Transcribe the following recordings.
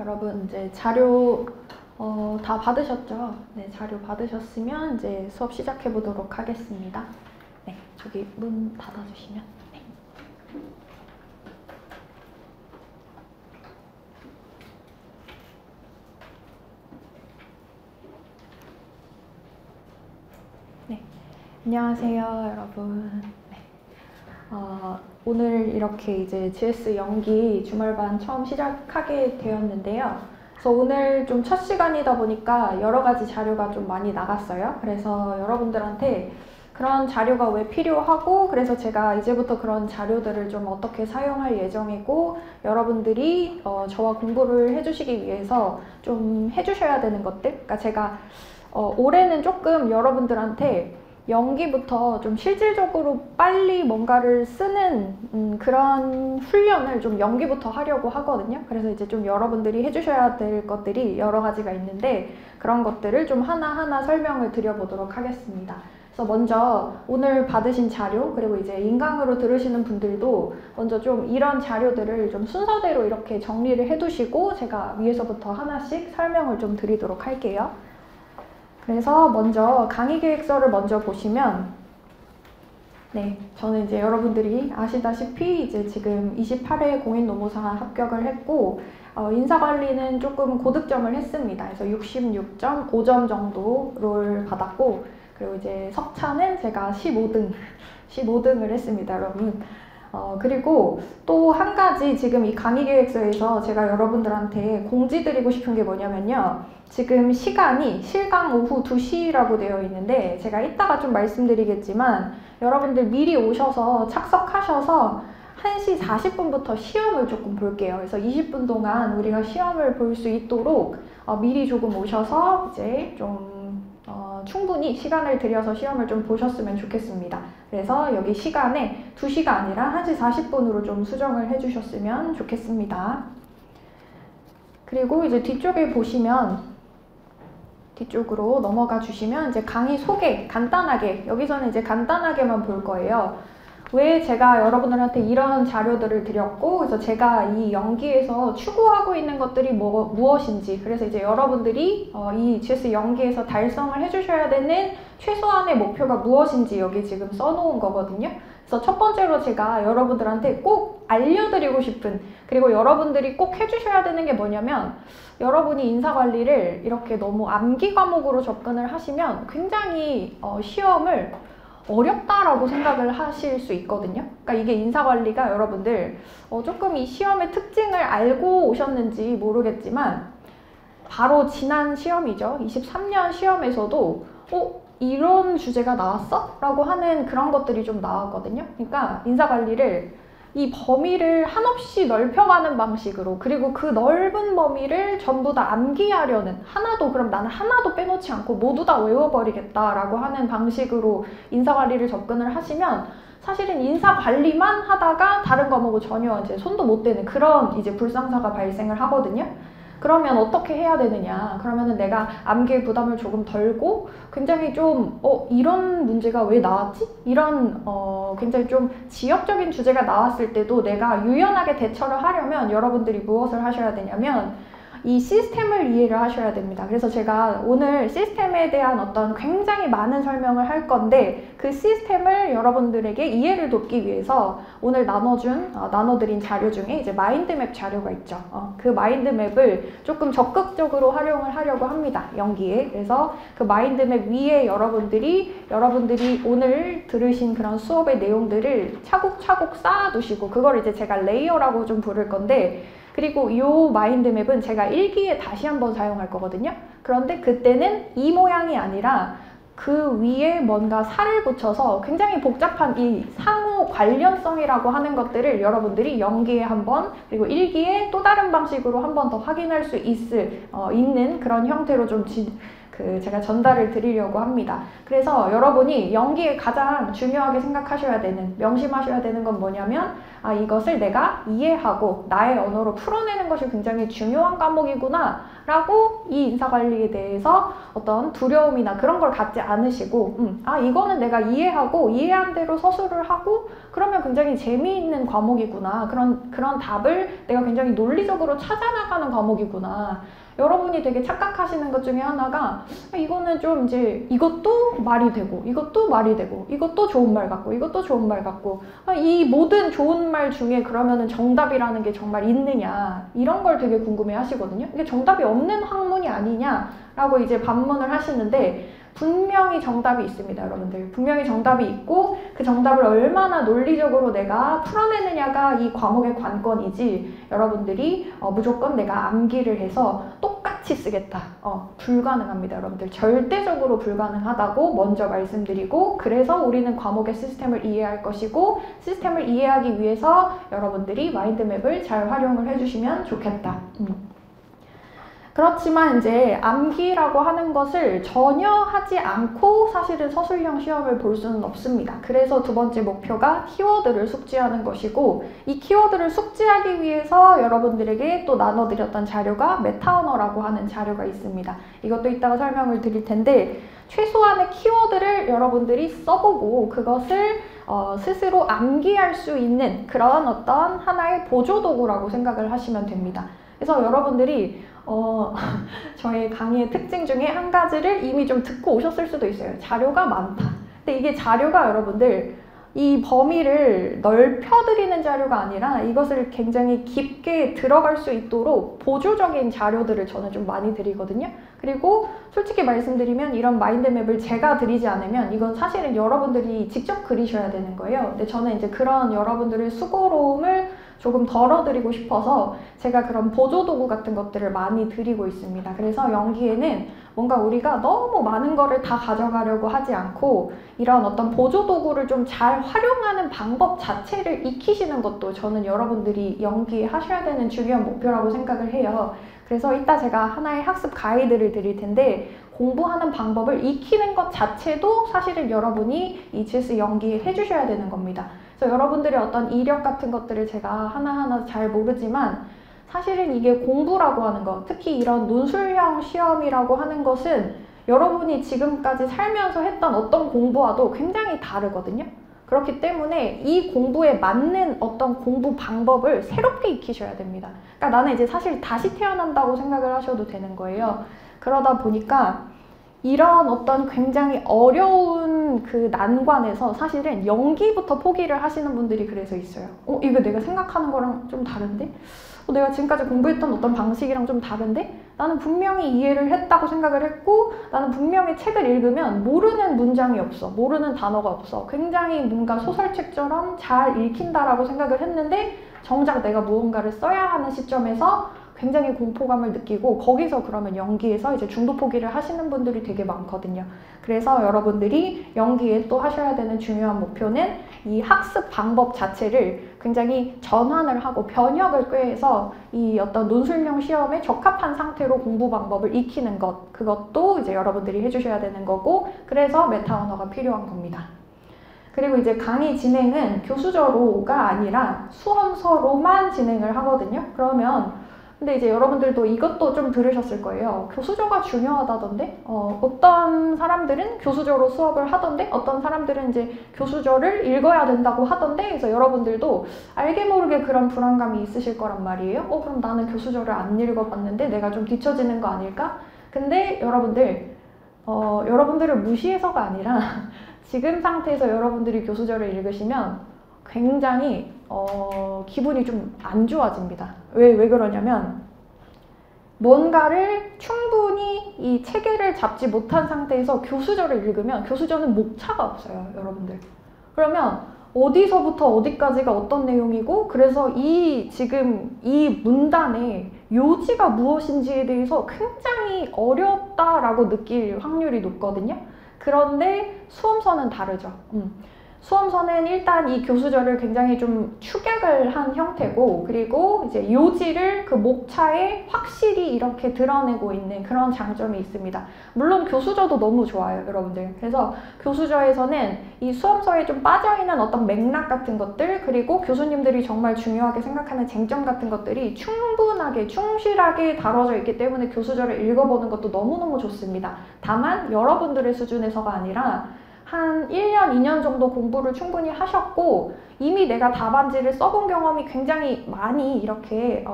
여러분 이제 자료 다 받으셨죠? 네, 자료 받으셨으면 이제 수업 시작해 보도록 하겠습니다. 네, 저기 문 닫아주시면. 네. 네, 안녕하세요, 여러분. 네. 오늘 이렇게 이제 GS 연기 주말반 처음 시작하게 되었는데요. 그래서 오늘 좀 첫 시간이다 보니까 여러 가지 자료가 좀 많이 나갔어요. 그래서 여러분들한테 그런 자료가 왜 필요하고, 그래서 제가 이제부터 그런 자료들을 좀 어떻게 사용할 예정이고, 여러분들이 저와 공부를 해주시기 위해서 좀 해주셔야 되는 것들, 그러니까 제가 올해는 조금 여러분들한테 연기부터 좀 실질적으로 빨리 뭔가를 쓰는 그런 훈련을 좀 연기부터 하려고 하거든요. 그래서 이제 좀 여러분들이 해주셔야 될 것들이 여러 가지가 있는데, 그런 것들을 좀 하나하나 설명을 드려보도록 하겠습니다. 그래서 먼저 오늘 받으신 자료, 그리고 이제 인강으로 들으시는 분들도 먼저 좀 이런 자료들을 좀 순서대로 이렇게 정리를 해두시고, 제가 위에서부터 하나씩 설명을 좀 드리도록 할게요. 그래서 먼저 강의 계획서를 먼저 보시면, 네, 저는 이제 여러분들이 아시다시피 이제 지금 28회 공인노무사 합격을 했고, 인사관리는 조금 고득점을 했습니다. 그래서 66.5점 정도를 받았고, 그리고 이제 석차는 제가 15등을 했습니다, 여러분. 그리고 또 한 가지 지금 이 강의 계획서에서 제가 여러분들한테 공지 드리고 싶은 게 뭐냐면요. 지금 시간이 실강 오후 2시라고 되어 있는데, 제가 이따가 좀 말씀드리겠지만 여러분들 미리 오셔서 착석하셔서 1시 40분부터 시험을 조금 볼게요. 그래서 20분 동안 우리가 시험을 볼 수 있도록 미리 조금 오셔서 이제 좀 충분히 시간을 들여서 시험을 좀 보셨으면 좋겠습니다. 그래서 여기 시간에 2시가 아니라 1시 40분으로 좀 수정을 해주셨으면 좋겠습니다. 그리고 이제 뒤쪽에 보시면, 뒤쪽으로 넘어가 주시면 이제 강의 소개 간단하게, 여기서는 이제 간단하게만 볼 거예요. 왜 제가 여러분들한테 이런 자료들을 드렸고, 그래서 제가 이 연기에서 추구하고 있는 것들이 무엇인지, 그래서 이제 여러분들이 이 GS 연기에서 달성을 해주셔야 되는 최소한의 목표가 무엇인지 여기 지금 써놓은 거거든요. 그래서 첫 번째로 제가 여러분들한테 꼭 알려드리고 싶은, 그리고 여러분들이 꼭 해주셔야 되는 게 뭐냐면, 여러분이 인사관리를 이렇게 너무 암기 과목으로 접근을 하시면 굉장히 시험을 어렵다라고 생각을 하실 수 있거든요. 그러니까 이게 인사관리가 여러분들 조금 이 시험의 특징을 알고 오셨는지 모르겠지만, 바로 지난 시험이죠. 23년 시험에서도 이런 주제가 나왔어? 라고 하는 그런 것들이 좀 나왔거든요. 그러니까 인사관리를 이 범위를 한없이 넓혀가는 방식으로, 그리고 그 넓은 범위를 전부 다 암기하려는, 그럼 나는 하나도 빼놓지 않고 모두 다 외워버리겠다라고 하는 방식으로 인사관리를 접근을 하시면, 사실은 인사관리만 하다가 다른 과목을 전혀 이제 손도 못 대는 그런 이제 불상사가 발생을 하거든요. 그러면 어떻게 해야 되느냐? 그러면은 내가 암기의 부담을 조금 덜고, 굉장히 좀 이런 문제가 왜 나왔지? 이런 굉장히 좀 지역적인 주제가 나왔을 때도 내가 유연하게 대처를 하려면 여러분들이 무엇을 하셔야 되냐면, 이 시스템을 이해를 하셔야 됩니다. 그래서 제가 오늘 시스템에 대한 어떤 굉장히 많은 설명을 할 건데, 그 시스템을 여러분들에게 이해를 돕기 위해서 오늘 나눠드린 자료 중에 이제 마인드맵 자료가 있죠. 그 마인드맵을 조금 적극적으로 활용을 하려고 합니다, 연기에. 그래서 그 마인드맵 위에 여러분들이 오늘 들으신 그런 수업의 내용들을 차곡차곡 쌓아두시고, 그걸 이제 제가 레이어라고 좀 부를 건데, 그리고 이 마인드맵은 제가 일기에 다시 한번 사용할 거거든요. 그런데 그때는 이 모양이 아니라 그 위에 뭔가 살을 붙여서 굉장히 복잡한 이 상호 관련성이라고 하는 것들을 여러분들이 연기에 한번, 그리고 일기에 또 다른 방식으로 한 번 더 확인할 수 있는 그런 형태로 좀 제가 전달을 드리려고 합니다. 그래서 여러분이 연기에 가장 중요하게 생각하셔야 되는, 명심하셔야 되는 건 뭐냐면, 이것을 내가 이해하고 나의 언어로 풀어내는 것이 굉장히 중요한 과목이구나 라고, 이 인사관리에 대해서 어떤 두려움이나 그런 걸 갖지 않으시고, 이거는 내가 이해하고 이해한 대로 서술을 하고, 그러면 굉장히 재미있는 과목이구나. 그런 답을 내가 굉장히 논리적으로 찾아나가는 과목이구나. 여러분이 되게 착각하시는 것 중에 하나가 이거는 좀 이제 이것도 말이 되고 이것도 말이 되고 이것도 좋은 말 같고 이것도 좋은 말 같고 이 모든 좋은 말 중에 그러면은 정답이라는 게 정말 있느냐 이런 걸 되게 궁금해 하시거든요. 이게 정답이 없는 학문이 아니냐라고 이제 반문을 하시는데 분명히 정답이 있습니다, 여러분들. 분명히 정답이 있고 그 정답을 얼마나 논리적으로 내가 풀어내느냐가 이 과목의 관건이지 여러분들이 무조건 내가 암기를 해서 똑같이 쓰겠다. 불가능합니다, 여러분들. 절대적으로 불가능하다고 먼저 말씀드리고 그래서 우리는 과목의 시스템을 이해할 것이고 시스템을 이해하기 위해서 여러분들이 마인드맵을 잘 활용을 해주시면 좋겠다. 그렇지만 이제 암기라고 하는 것을 전혀 하지 않고 사실은 서술형 시험을 볼 수는 없습니다. 그래서 두 번째 목표가 키워드를 숙지하는 것이고 이 키워드를 숙지하기 위해서 여러분들에게 또 나눠드렸던 자료가 메타 언어라고 하는 자료가 있습니다. 이것도 이따가 설명을 드릴 텐데 최소한의 키워드를 여러분들이 써보고 그것을 스스로 암기할 수 있는 그런 어떤 하나의 보조도구라고 생각을 하시면 됩니다. 그래서 여러분들이 저의 강의의 특징 중에 한 가지를 이미 좀 듣고 오셨을 수도 있어요. 자료가 많다. 근데 이게 자료가 여러분들 이 범위를 넓혀드리는 자료가 아니라 이것을 굉장히 깊게 들어갈 수 있도록 보조적인 자료들을 저는 좀 많이 드리거든요. 그리고 솔직히 말씀드리면 이런 마인드맵을 제가 드리지 않으면 이건 사실은 여러분들이 직접 그리셔야 되는 거예요. 근데 저는 이제 그런 여러분들의 수고로움을 조금 덜어드리고 싶어서 제가 그런 보조도구 같은 것들을 많이 드리고 있습니다. 그래서 연기에는 뭔가 우리가 너무 많은 거를 다 가져가려고 하지 않고 이런 어떤 보조도구를 좀 잘 활용하는 방법 자체를 익히시는 것도 저는 여러분들이 연기에 하셔야 되는 중요한 목표라고 생각을 해요. 그래서 이따 제가 하나의 학습 가이드를 드릴 텐데 공부하는 방법을 익히는 것 자체도 사실은 여러분이 EGS 연기에 해주셔야 되는 겁니다. 그래서 여러분들의 어떤 이력 같은 것들을 제가 하나하나 잘 모르지만 사실은 이게 공부라고 하는 것, 특히 이런 논술형 시험이라고 하는 것은 여러분이 지금까지 살면서 했던 어떤 공부와도 굉장히 다르거든요. 그렇기 때문에 이 공부에 맞는 어떤 공부 방법을 새롭게 익히셔야 됩니다. 그러니까 나는 이제 사실 다시 태어난다고 생각을 하셔도 되는 거예요. 그러다 보니까 이런 어떤 굉장히 어려운 그 난관에서 사실은 연기부터 포기를 하시는 분들이 그래서 있어요. 이거 내가 생각하는 거랑 좀 다른데? 내가 지금까지 공부했던 어떤 방식이랑 좀 다른데? 나는 분명히 이해를 했다고 생각을 했고 나는 분명히 책을 읽으면 모르는 문장이 없어. 모르는 단어가 없어. 굉장히 뭔가 소설책처럼 잘 읽힌다라고 생각을 했는데 정작 내가 무언가를 써야 하는 시점에서 굉장히 공포감을 느끼고 거기서 그러면 연기에서 이제 중도 포기를 하시는 분들이 되게 많거든요. 그래서 여러분들이 연기에 또 하셔야 되는 중요한 목표는 이 학습 방법 자체를 굉장히 전환을 하고 변형을 꾀해서 이 어떤 논술형 시험에 적합한 상태로 공부 방법을 익히는 것, 그것도 이제 여러분들이 해주셔야 되는 거고 그래서 메타 언어가 필요한 겁니다. 그리고 이제 강의 진행은 교수저로가 아니라 수험서로만 진행을 하거든요. 그러면 근데 이제 여러분들도 이것도 좀 들으셨을 거예요. 교수저가 중요하다던데? 어떤 사람들은 교수저로 수업을 하던데? 어떤 사람들은 이제 교수저를 읽어야 된다고 하던데? 그래서 여러분들도 알게 모르게 그런 불안감이 있으실 거란 말이에요. 그럼 나는 교수저를 안 읽어봤는데 내가 좀 뒤처지는 거 아닐까? 근데 여러분들, 여러분들을 무시해서가 아니라 지금 상태에서 여러분들이 교수저를 읽으시면 굉장히 기분이 좀 안 좋아집니다. 왜 그러냐면 뭔가를 충분히 이 체계를 잡지 못한 상태에서 교수저를 읽으면 교수저는 목차가 없어요, 여러분들. 그러면 어디서부터 어디까지가 어떤 내용이고 그래서 지금 이 문단의 요지가 무엇인지에 대해서 굉장히 어렵다라고 느낄 확률이 높거든요. 그런데 수험서는 다르죠. 수험서는 일단 이 교수저를 굉장히 좀 축약을 한 형태고 그리고 이제 요지를 그 목차에 확실히 이렇게 드러내고 있는 그런 장점이 있습니다. 물론 교수저도 너무 좋아요, 여러분들. 그래서 교수저에서는 이 수험서에 좀 빠져있는 어떤 맥락 같은 것들 그리고 교수님들이 정말 중요하게 생각하는 쟁점 같은 것들이 충분하게 충실하게 다뤄져 있기 때문에 교수저를 읽어보는 것도 너무너무 좋습니다. 다만 여러분들의 수준에서가 아니라 한 1년, 2년 정도 공부를 충분히 하셨고 이미 내가 답안지를 써본 경험이 굉장히 많이 이렇게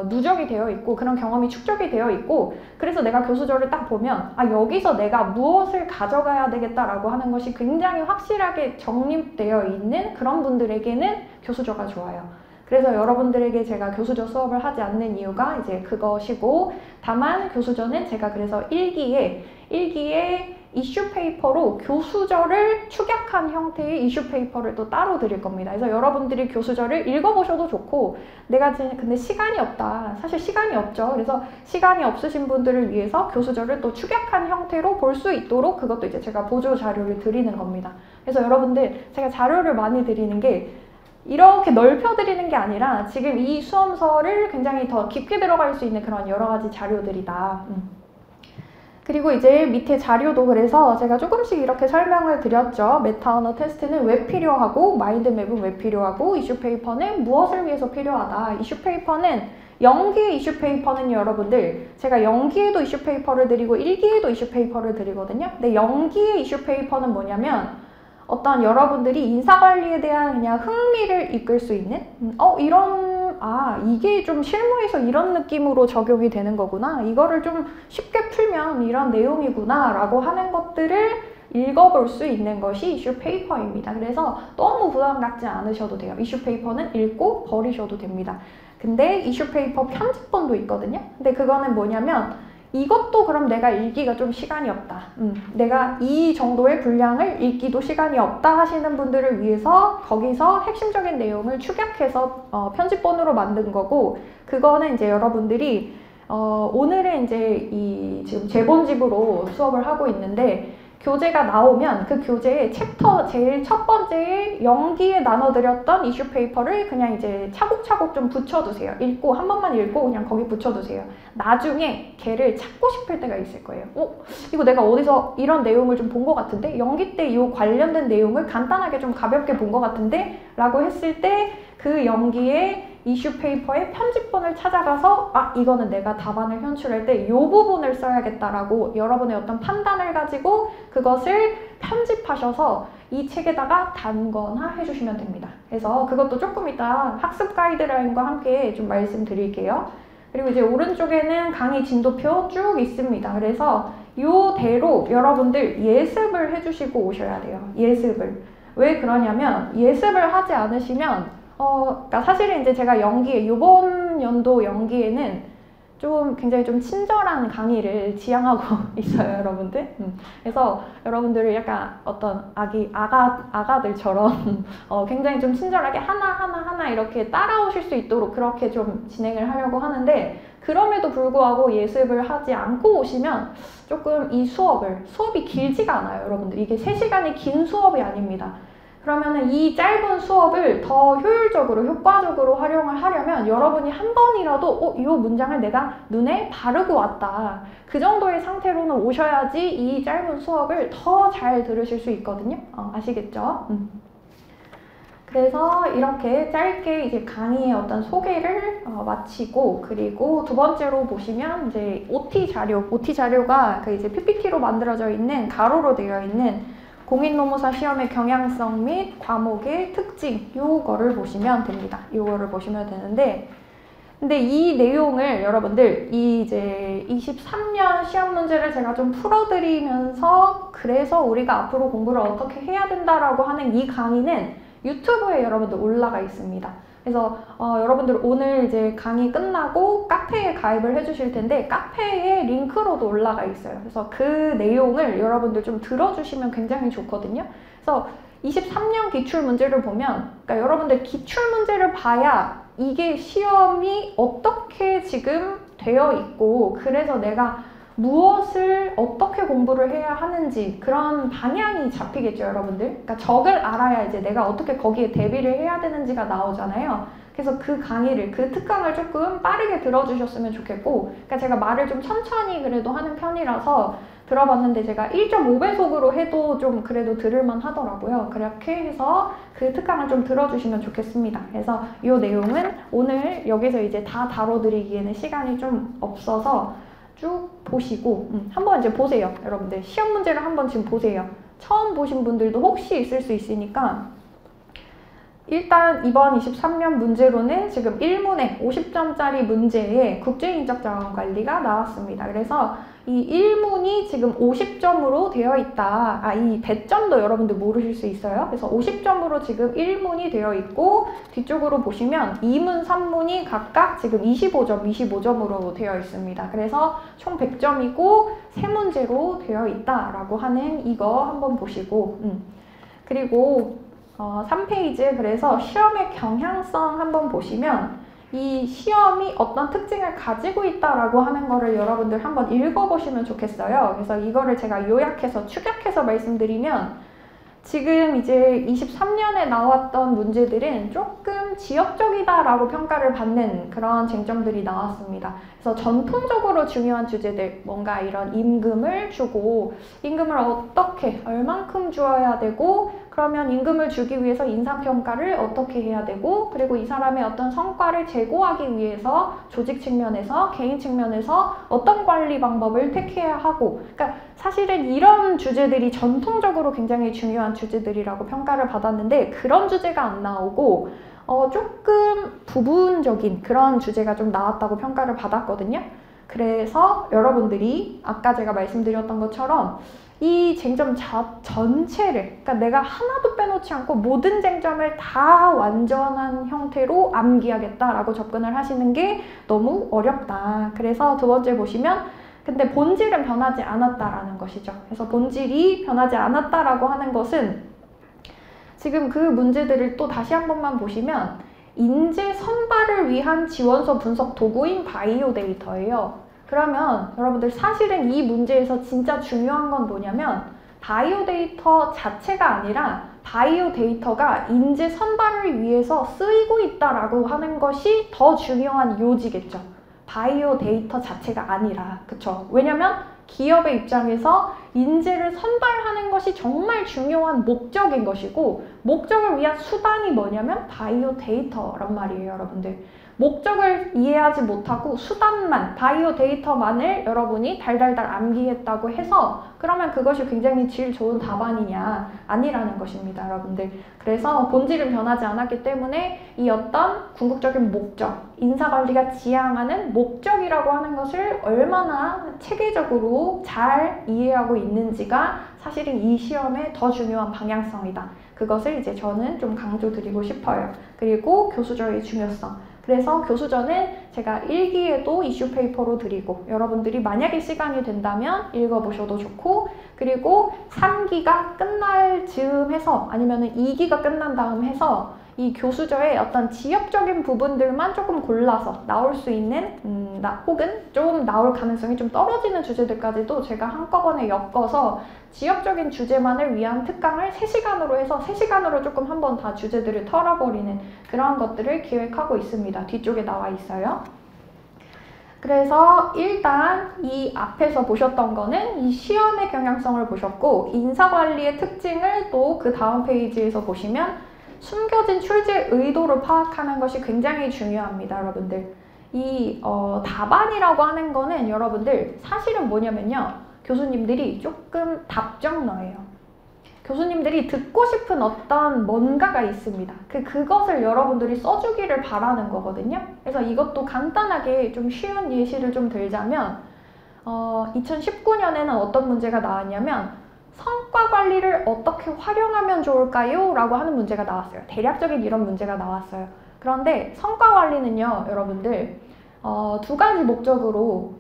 누적이 되어 있고 그런 경험이 축적이 되어 있고 그래서 내가 교수저를 딱 보면 아 여기서 내가 무엇을 가져가야 되겠다라고 하는 것이 굉장히 확실하게 정립되어 있는 그런 분들에게는 교수저가 좋아요. 그래서 여러분들에게 제가 교수저 수업을 하지 않는 이유가 이제 그것이고 다만 교수저는 제가 그래서 1기에 이슈 페이퍼로 교수저를 축약한 형태의 이슈 페이퍼를 또 따로 드릴 겁니다. 그래서 여러분들이 교수저를 읽어보셔도 좋고 내가 근데 시간이 없다. 사실 시간이 없죠. 그래서 시간이 없으신 분들을 위해서 교수저를 또 축약한 형태로 볼 수 있도록 그것도 이제 제가 보조 자료를 드리는 겁니다. 그래서 여러분들 제가 자료를 많이 드리는 게 이렇게 넓혀드리는 게 아니라 지금 이 수험서를 굉장히 더 깊게 들어갈 수 있는 그런 여러 가지 자료들이다. 그리고 이제 밑에 자료도 그래서 제가 조금씩 이렇게 설명을 드렸죠. 메타 언어 테스트는 왜 필요하고 마인드맵은 왜 필요하고 이슈 페이퍼는 무엇을 위해서 필요하다. 이슈 페이퍼는 0기의 이슈 페이퍼는 여러분들 제가 0기에도 이슈 페이퍼를 드리고 1기에도 이슈 페이퍼를 드리거든요. 근데 0기의 이슈 페이퍼는 뭐냐면 어떤 여러분들이 인사관리에 대한 그냥 흥미를 이끌 수 있는 이게 좀 실무에서 이런 느낌으로 적용이 되는 거구나. 이거를 좀 쉽게 풀면 이런 내용이구나 라고 하는 것들을 읽어볼 수 있는 것이 이슈 페이퍼입니다. 그래서 너무 부담 갖지 않으셔도 돼요. 이슈 페이퍼는 읽고 버리셔도 됩니다. 근데 이슈 페이퍼 편집본도 있거든요. 근데 그거는 뭐냐면 이것도 그럼 내가 읽기가 좀 시간이 없다. 내가 이 정도의 분량을 읽기도 시간이 없다 하시는 분들을 위해서 거기서 핵심적인 내용을 축약해서 편집본으로 만든 거고 그거는 이제 여러분들이 오늘은 이제 지금 재본집으로 수업을 하고 있는데 교재가 나오면 그 교재에 챕터 제일 첫 번째에 0기에 나눠드렸던 이슈 페이퍼를 그냥 이제 차곡차곡 좀 붙여두세요. 한 번만 읽고 그냥 거기 붙여두세요. 나중에 걔를 찾고 싶을 때가 있을 거예요. 이거 내가 어디서 이런 내용을 좀 본 것 같은데? 0기 때 이 관련된 내용을 간단하게 좀 가볍게 본 것 같은데? 라고 했을 때 그 0기에 이슈 페이퍼의 편집본을 찾아가서 이거는 내가 답안을 현출할 때 이 부분을 써야겠다라고 여러분의 어떤 판단을 가지고 그것을 편집하셔서 이 책에다가 담거나 해주시면 됩니다. 그래서 그것도 조금 이따 학습 가이드라인과 함께 좀 말씀드릴게요. 그리고 이제 오른쪽에는 강의 진도표 쭉 있습니다. 그래서 이대로 여러분들 예습을 해주시고 오셔야 돼요. 예습을. 왜 그러냐면 예습을 하지 않으시면 그러니까 사실은 이제 제가 이번 연도 연기에는 굉장히 좀 친절한 강의를 지향하고 있어요, 여러분들. 그래서 여러분들을 약간 어떤 아가들처럼 굉장히 좀 친절하게 하나 이렇게 따라오실 수 있도록 그렇게 좀 진행을 하려고 하는데 그럼에도 불구하고 예습을 하지 않고 오시면 조금 이 수업이 길지가 않아요, 여러분들. 이게 3시간이 긴 수업이 아닙니다. 그러면은 이 짧은 수업을 더 효과적으로 활용을 하려면 여러분이 한 번이라도 이 문장을 내가 눈에 바르고 왔다. 그 정도의 상태로는 오셔야지 이 짧은 수업을 더 잘 들으실 수 있거든요. 아시겠죠? 그래서 이렇게 짧게 이제 강의의 어떤 소개를 마치고 그리고 두 번째로 보시면 이제 OT 자료가 그 이제 PPT로 만들어져 있는 가로로 되어 있는 공인노무사 시험의 경향성 및 과목의 특징 요거를 보시면 됩니다. 요거를 보시면 되는데 근데 이 내용을 여러분들 이제 23년 시험 문제를 제가 좀 풀어드리면서 그래서 우리가 앞으로 공부를 어떻게 해야 된다라고 하는 이 강의는 유튜브에 여러분들 올라가 있습니다. 그래서 여러분들 오늘 이제 강의 끝나고 카페에 가입을 해주실 텐데 카페에 링크로도 올라가 있어요. 그래서 그 내용을 여러분들 좀 들어주시면 굉장히 좋거든요. 그래서 23년 기출문제를 보면 그러니까 여러분들 기출문제를 봐야 이게 시험이 어떻게 지금 되어 있고 그래서 내가 무엇을 어떻게 공부를 해야 하는지 그런 방향이 잡히겠죠, 여러분들. 그러니까 적을 알아야 이제 내가 어떻게 거기에 대비를 해야 되는지가 나오잖아요. 그래서 그 강의를, 그 특강을 조금 빠르게 들어주셨으면 좋겠고 그러니까 제가 말을 좀 천천히 그래도 하는 편이라서 들어봤는데 제가 1.5배속으로 해도 좀 그래도 들을만 하더라고요. 그렇게 해서 그 특강을 좀 들어주시면 좋겠습니다. 그래서 이 내용은 오늘 여기서 이제 다 다뤄드리기에는 시간이 좀 없어서 쭉 보시고 한번 이제 보세요. 여러분들 시험 문제를 한번 지금 보세요. 처음 보신 분들도 혹시 있을 수 있으니까 일단 이번 23년 문제로는 지금 1문에 50점짜리 문제에 국제인적자원관리가 나왔습니다. 그래서 이 1문이 지금 50점으로 되어 있다. 이 배점도 여러분들 모르실 수 있어요. 그래서 50점으로 지금 1문이 되어 있고 뒤쪽으로 보시면 2문, 3문이 각각 지금 25점으로 되어 있습니다. 그래서 총 100점이고 3문제로 되어 있다라고 하는 이거 한번 보시고 그리고 3페이지에 그래서 시험의 경향성 한번 보시면 이 시험이 어떤 특징을 가지고 있다라고 하는 거를 여러분들 한번 읽어보시면 좋겠어요. 그래서 이거를 제가 요약해서 축약해서 말씀드리면 지금 이제 23년에 나왔던 문제들은 조금 지역적이다라고 평가를 받는 그런 쟁점들이 나왔습니다. 그래서 전통적으로 중요한 주제들, 뭔가 이런 임금을 주고 임금을 어떻게, 얼만큼 주어야 되고 그러면 임금을 주기 위해서 인사평가를 어떻게 해야 되고 그리고 이 사람의 어떤 성과를 제고하기 위해서 조직 측면에서, 개인 측면에서 어떤 관리 방법을 택해야 하고 그러니까 사실은 이런 주제들이 전통적으로 굉장히 중요한 주제들이라고 평가를 받았는데 그런 주제가 안 나오고 조금 부분적인 그런 주제가 좀 나왔다고 평가를 받았거든요. 그래서 여러분들이 아까 제가 말씀드렸던 것처럼 이 쟁점 전체를 그러니까 내가 하나도 빼놓지 않고 모든 쟁점을 다 완전한 형태로 암기하겠다라고 접근을 하시는 게 너무 어렵다. 그래서 두 번째 보시면 근데 본질은 변하지 않았다라는 것이죠. 그래서 본질이 변하지 않았다라고 하는 것은 지금 그 문제들을 또 다시 한 번만 보시면 인재 선발을 위한 지원서 분석 도구인 바이오 데이터예요. 그러면 여러분들 사실은 이 문제에서 진짜 중요한 건 뭐냐면 바이오 데이터 자체가 아니라 바이오 데이터가 인재 선발을 위해서 쓰이고 있다라고 하는 것이 더 중요한 요지겠죠. 바이오 데이터 자체가 아니라, 그쵸? 왜냐면 기업의 입장에서 인재를 선발하는 것이 정말 중요한 목적인 것이고 목적을 위한 수단이 뭐냐면 바이오 데이터란 말이에요, 여러분들. 목적을 이해하지 못하고 수단만, 바이오 데이터만을 여러분이 달달달 암기했다고 해서 그러면 그것이 굉장히 질 좋은 답안이냐? 아니라는 것입니다, 여러분들. 그래서 본질은 변하지 않았기 때문에 이 어떤 궁극적인 목적, 인사관리가 지향하는 목적이라고 하는 것을 얼마나 체계적으로 잘 이해하고 있는지가 사실은 이 시험의 더 중요한 방향성이다. 그것을 이제 저는 좀 강조드리고 싶어요. 그리고 교수저의 중요성. 그래서 교수전은 제가 1기에도 이슈 페이퍼로 드리고 여러분들이 만약에 시간이 된다면 읽어보셔도 좋고 그리고 3기가 끝날 즈음 해서 아니면 2기가 끝난 다음 해서 이 교수저의 어떤 지역적인 부분들만 조금 골라서 나올 수 있는 혹은 좀 나올 가능성이 좀 떨어지는 주제들까지도 제가 한꺼번에 엮어서 지역적인 주제만을 위한 특강을 3시간으로 해서 3시간으로 조금 한번 다 주제들을 털어버리는 그런 것들을 기획하고 있습니다. 뒤쪽에 나와 있어요. 그래서 일단 이 앞에서 보셨던 거는 이 시험의 경향성을 보셨고 인사관리의 특징을 또 그 다음 페이지에서 보시면 숨겨진 출제 의도를 파악하는 것이 굉장히 중요합니다, 여러분들. 이 답안이라고 하는 거는 여러분들 사실은 뭐냐면요. 교수님들이 조금 답정너예요. 교수님들이 듣고 싶은 어떤 뭔가가 있습니다. 그것을 여러분들이 써주기를 바라는 거거든요. 그래서 이것도 간단하게 좀 쉬운 예시를 좀 들자면 2019년에는 어떤 문제가 나왔냐면 성과 관리를 어떻게 활용하면 좋을까요? 라고 하는 문제가 나왔어요. 대략적인 이런 문제가 나왔어요. 그런데 성과 관리는요, 여러분들 2가지 목적으로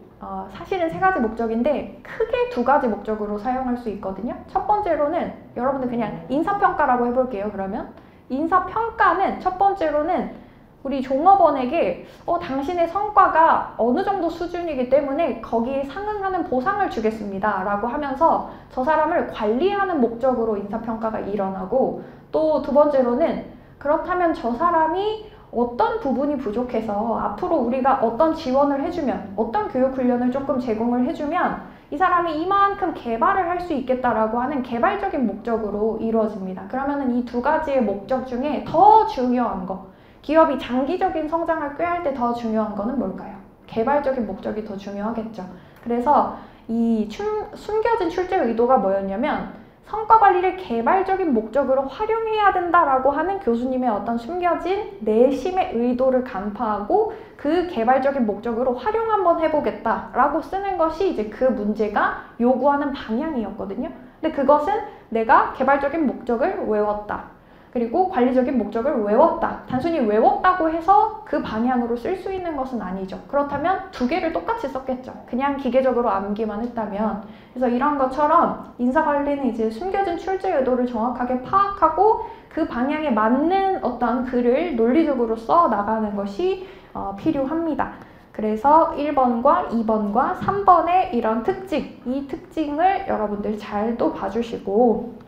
사실은 3가지 목적인데 크게 2가지 목적으로 사용할 수 있거든요. 첫 번째로는 여러분들 그냥 인사평가라고 해볼게요. 그러면 인사평가는 첫 번째로는 우리 종업원에게 당신의 성과가 어느 정도 수준이기 때문에 거기에 상응하는 보상을 주겠습니다 라고 하면서 저 사람을 관리하는 목적으로 인사평가가 일어나고 또 두 번째로는 그렇다면 저 사람이 어떤 부분이 부족해서 앞으로 우리가 어떤 지원을 해주면 어떤 교육훈련을 조금 제공을 해주면 이 사람이 이만큼 개발을 할 수 있겠다라고 하는 개발적인 목적으로 이루어집니다. 그러면은 이 2가지의 목적 중에 더 중요한 거 기업이 장기적인 성장을 꾀할 때 더 중요한 거는 뭘까요? 개발적인 목적이 더 중요하겠죠. 그래서 이 숨겨진 출제 의도가 뭐였냐면 성과 관리를 개발적인 목적으로 활용해야 된다라고 하는 교수님의 어떤 숨겨진 내심의 의도를 간파하고 그 개발적인 목적으로 활용 한번 해보겠다라고 쓰는 것이 이제 그 문제가 요구하는 방향이었거든요. 근데 그것은 내가 개발적인 목적을 외웠다. 그리고 관리적인 목적을 외웠다. 단순히 외웠다고 해서 그 방향으로 쓸 수 있는 것은 아니죠. 그렇다면 두 개를 똑같이 썼겠죠. 그냥 기계적으로 암기만 했다면. 그래서 이런 것처럼 인사관리는 이제 숨겨진 출제 의도를 정확하게 파악하고 그 방향에 맞는 어떤 글을 논리적으로 써 나가는 것이 필요합니다. 그래서 1번과 2번과 3번의 이런 특징, 이 특징을 여러분들 잘 또 봐주시고,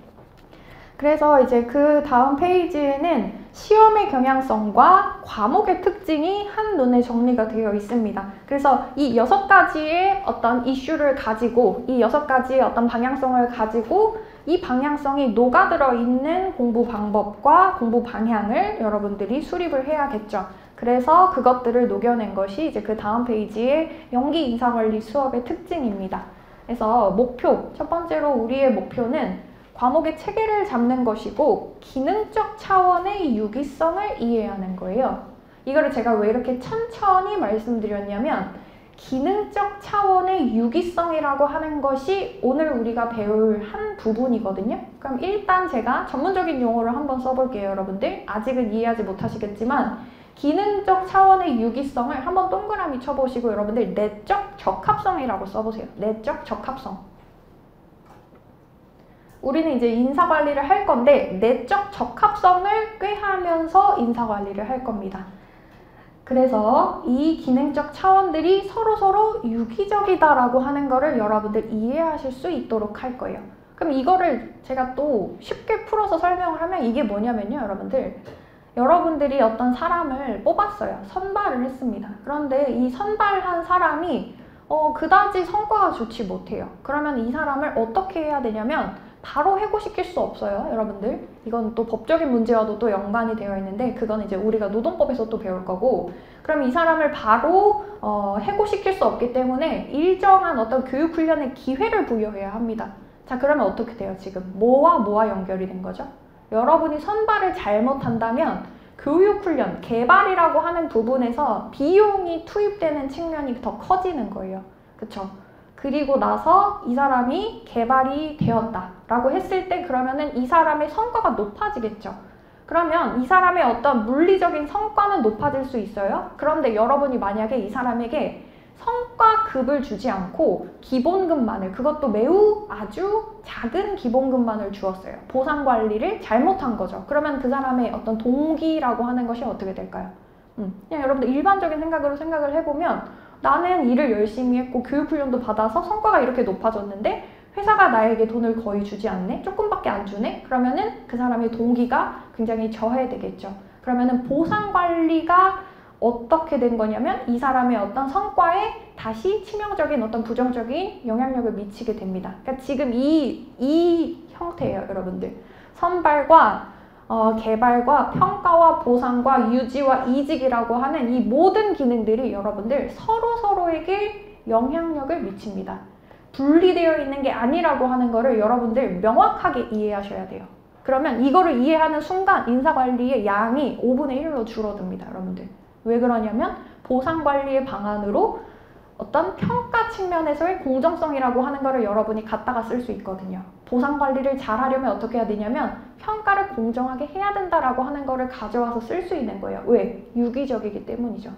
그래서 이제 그 다음 페이지에는 시험의 경향성과 과목의 특징이 한눈에 정리가 되어 있습니다. 그래서 이 6가지의 어떤 이슈를 가지고, 이 6가지의 어떤 방향성을 가지고 이 방향성이 녹아들어 있는 공부 방법과 공부 방향을 여러분들이 수립을 해야겠죠. 그래서 그것들을 녹여낸 것이 이제 그 다음 페이지의 연기 인사관리 수업의 특징입니다. 그래서 목표, 첫 번째로 우리의 목표는 과목의 체계를 잡는 것이고 기능적 차원의 유기성을 이해하는 거예요. 이거를 제가 왜 이렇게 천천히 말씀드렸냐면 기능적 차원의 유기성이라고 하는 것이 오늘 우리가 배울 한 부분이거든요. 그럼 일단 제가 전문적인 용어를 한번 써볼게요, 여러분들. 아직은 이해하지 못하시겠지만 기능적 차원의 유기성을 한번 동그라미 쳐보시고 여러분들 내적 적합성이라고 써보세요. 내적 적합성. 우리는 이제 인사관리를 할 건데 내적 적합성을 꾀하면서 인사관리를 할 겁니다. 그래서 이 기능적 차원들이 서로서로 유기적이다라고 하는 거를 여러분들 이해하실 수 있도록 할 거예요. 그럼 이거를 제가 또 쉽게 풀어서 설명을 하면 이게 뭐냐면요, 여러분들이 어떤 사람을 뽑았어요. 선발을 했습니다. 그런데 이 선발한 사람이 그다지 성과가 좋지 못해요. 그러면 이 사람을 어떻게 해야 되냐면 바로 해고시킬 수 없어요, 여러분들. 이건 또 법적인 문제와도 또 연관이 되어 있는데 그건 이제 우리가 노동법에서 또 배울 거고, 그럼 이 사람을 바로 해고시킬 수 없기 때문에 일정한 어떤 교육 훈련의 기회를 부여해야 합니다. 자, 그러면 어떻게 돼요? 지금 뭐와 뭐와 연결이 된 거죠? 여러분이 선발을 잘못한다면 교육 훈련, 개발이라고 하는 부분에서 비용이 투입되는 측면이 더 커지는 거예요. 그쵸? 그리고 나서 이 사람이 개발이 되었다라고 했을 때 그러면은 이 사람의 성과가 높아지겠죠. 그러면 이 사람의 어떤 물리적인 성과는 높아질 수 있어요. 그런데 여러분이 만약에 이 사람에게 성과급을 주지 않고 기본급만을, 그것도 매우 아주 작은 기본급만을 주었어요. 보상 관리를 잘못한 거죠. 그러면 그 사람의 어떤 동기라고 하는 것이 어떻게 될까요? 그냥 여러분들 일반적인 생각으로 생각을 해보면 나는 일을 열심히 했고 교육훈련도 받아서 성과가 이렇게 높아졌는데 회사가 나에게 돈을 거의 주지 않네? 조금밖에 안 주네? 그러면은 그 사람의 동기가 굉장히 저해되겠죠. 그러면은 보상 관리가 어떻게 된 거냐면 이 사람의 어떤 성과에 다시 치명적인 어떤 부정적인 영향력을 미치게 됩니다. 그러니까 지금 이 형태예요, 여러분들. 선발과 개발과 평가와 보상과 유지와 이직이라고 하는 이 모든 기능들이 여러분들 서로서로에게 영향력을 미칩니다. 분리되어 있는 게 아니라고 하는 거를 여러분들 명확하게 이해하셔야 돼요. 그러면 이거를 이해하는 순간 인사관리의 양이 5분의 1로 줄어듭니다, 여러분들. 왜 그러냐면 보상관리의 방안으로 어떤 평가 측면에서의 공정성이라고 하는 거를 여러분이 갖다가 쓸 수 있거든요. 보상 관리를 잘 하려면 어떻게 해야 되냐면 평가를 공정하게 해야 된다라고 하는 거를 가져와서 쓸 수 있는 거예요. 왜? 유기적이기 때문이죠.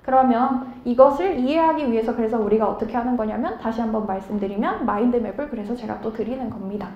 그러면 이것을 이해하기 위해서 그래서 우리가 어떻게 하는 거냐면 다시 한번 말씀드리면 마인드맵을 그래서 제가 또 드리는 겁니다.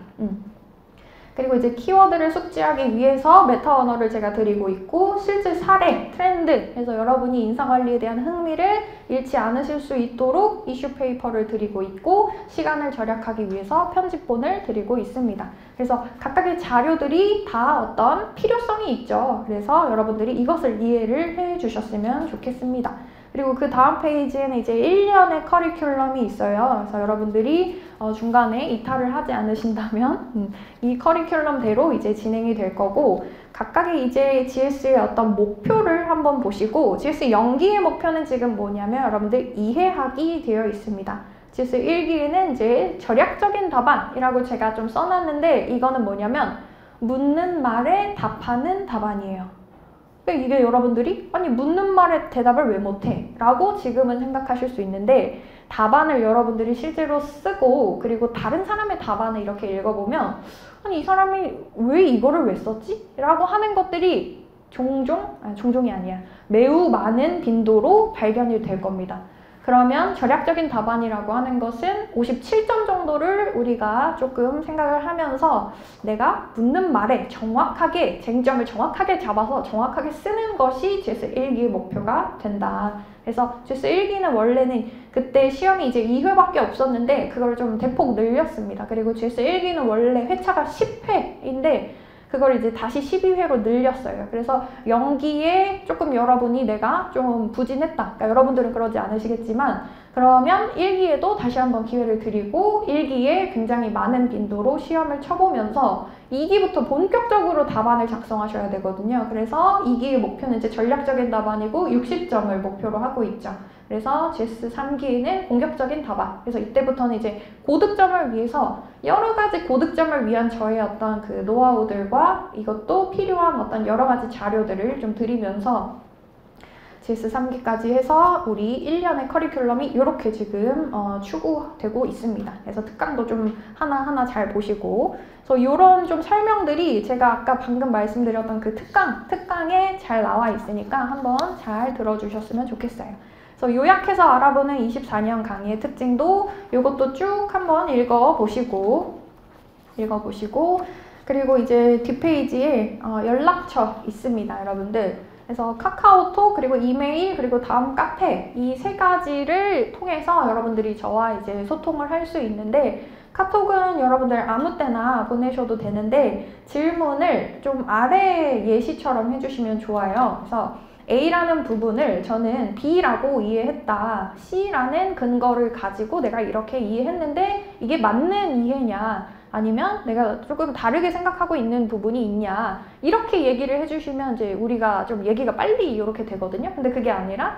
그리고 이제 키워드를 숙지하기 위해서 메타 언어를 제가 드리고 있고 실제 사례, 트렌드 해서 여러분이 인사관리에 대한 흥미를 잃지 않으실 수 있도록 이슈 페이퍼를 드리고 있고 시간을 절약하기 위해서 편집본을 드리고 있습니다. 그래서 각각의 자료들이 다 어떤 필요성이 있죠. 그래서 여러분들이 이것을 이해를 해 주셨으면 좋겠습니다. 그리고 그 다음 페이지에는 이제 1년의 커리큘럼이 있어요. 그래서 여러분들이 중간에 이탈을 하지 않으신다면 이 커리큘럼대로 이제 진행이 될 거고 각각의 이제 GS의 어떤 목표를 한번 보시고 GS 연기의 목표는 지금 뭐냐면 여러분들 이해하기 되어 있습니다. GS 1기는 이제 절약적인 답안이라고 제가 좀 써놨는데 이거는 뭐냐면 묻는 말에 답하는 답안이에요. 그러니까 이게 여러분들이 아니 묻는 말에 대답을 왜 못해? 라고 지금은 생각하실 수 있는데 답안을 여러분들이 실제로 쓰고 그리고 다른 사람의 답안을 이렇게 읽어보면 아니 이 사람이 왜 이거를 왜 썼지? 라고 하는 것들이 종종이 아니야. 매우 많은 빈도로 발견이 될 겁니다. 그러면 절약적인 답안이라고 하는 것은 57점 정도를 우리가 조금 생각을 하면서 내가 묻는 말에 정확하게 쟁점을 정확하게 잡아서 정확하게 쓰는 것이 GS 1기의 목표가 된다. 그래서 GS 1기는 원래는 그때 시험이 이제 2회밖에 없었는데 그걸 좀 대폭 늘렸습니다. 그리고 GS 1기는 원래 회차가 10회인데 그걸 이제 다시 12회로 늘렸어요. 그래서 연기에 조금 여러분이 내가 좀 부진했다. 그러니까 여러분들은 그러지 않으시겠지만 그러면 1기에도 다시 한번 기회를 드리고 1기에 굉장히 많은 빈도로 시험을 쳐보면서 2기부터 본격적으로 답안을 작성하셔야 되거든요. 그래서 2기의 목표는 이제 전략적인 답안이고 60점을 목표로 하고 있죠. 그래서 GS 3기는 공격적인 답안. 그래서 이때부터는 이제 고득점을 위해서 여러 가지 고득점을 위한 저의 어떤 그 노하우들과 이것도 필요한 어떤 여러 가지 자료들을 좀 드리면서 GS 3기까지 해서 우리 1년의 커리큘럼이 이렇게 지금 추구되고 있습니다. 그래서 특강도 좀 하나하나 잘 보시고 그래서 이런 좀 설명들이 제가 아까 방금 말씀드렸던 그 특강에 잘 나와 있으니까 한번 잘 들어주셨으면 좋겠어요. 그래서 요약해서 알아보는 24년 강의의 특징도 이것도 쭉 한번 읽어보시고 그리고 이제 뒷페이지에 연락처 있습니다, 여러분들. 그래서 카카오톡 그리고 이메일 그리고 다음 카페 이 세 가지를 통해서 여러분들이 저와 이제 소통을 할 수 있는데 카톡은 여러분들 아무 때나 보내셔도 되는데 질문을 좀 아래 예시처럼 해주시면 좋아요. 그래서 A라는 부분을 저는 B라고 이해했다. C라는 근거를 가지고 내가 이렇게 이해했는데 이게 맞는 이해냐? 아니면 내가 조금 다르게 생각하고 있는 부분이 있냐? 이렇게 얘기를 해주시면 이제 우리가 좀 얘기가 빨리 이렇게 되거든요. 근데 그게 아니라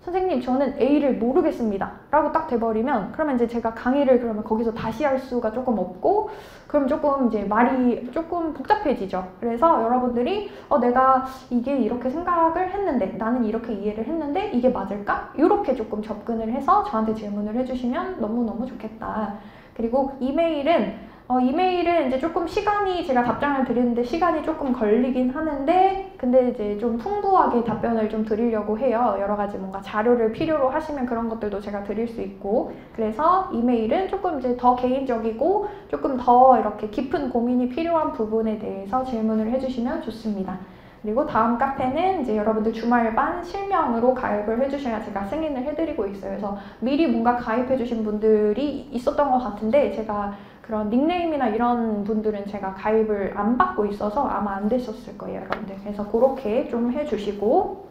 선생님 저는 A를 모르겠습니다 라고 딱 돼버리면 그러면 이제 제가 강의를 그러면 거기서 다시 할 수가 조금 없고 그럼 조금 이제 말이 조금 복잡해지죠. 그래서 여러분들이 내가 이게 이렇게 생각을 했는데 나는 이렇게 이해를 했는데 이게 맞을까? 이렇게 조금 접근을 해서 저한테 질문을 해주시면 너무너무 좋겠다. 그리고 이메일은 이제 조금 시간이 제가 답장을 드리는데 시간이 조금 걸리긴 하는데 근데 이제 좀 풍부하게 답변을 좀 드리려고 해요. 여러 가지 뭔가 자료를 필요로 하시면 그런 것들도 제가 드릴 수 있고 그래서 이메일은 조금 이제 더 개인적이고 조금 더 이렇게 깊은 고민이 필요한 부분에 대해서 질문을 해주시면 좋습니다. 그리고 다음 카페는 이제 여러분들 주말반 실명으로 가입을 해주셔야 제가 승인을 해드리고 있어요. 그래서 미리 뭔가 가입해주신 분들이 있었던 것 같은데 제가 그런 닉네임이나 이런 분들은 제가 가입을 안 받고 있어서 아마 안 되셨을 거예요, 여러분들. 그래서 그렇게 좀 해주시고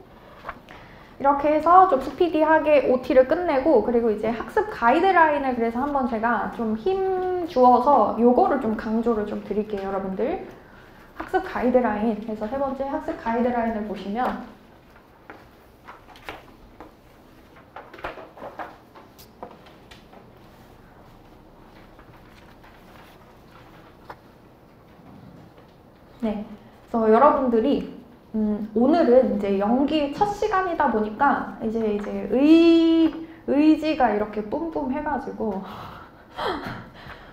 이렇게 해서 좀 스피디하게 OT를 끝내고 그리고 이제 학습 가이드라인을 그래서 한번 제가 좀 힘 주어서 요거를 좀 강조를 좀 드릴게요, 여러분들. 학습 가이드라인, 그래서 세 번째 학습 가이드라인을 보시면 네, 그래서 여러분들이 오늘은 이제 연기 첫 시간이다 보니까 이제 의지가 이렇게 뿜뿜 해가지고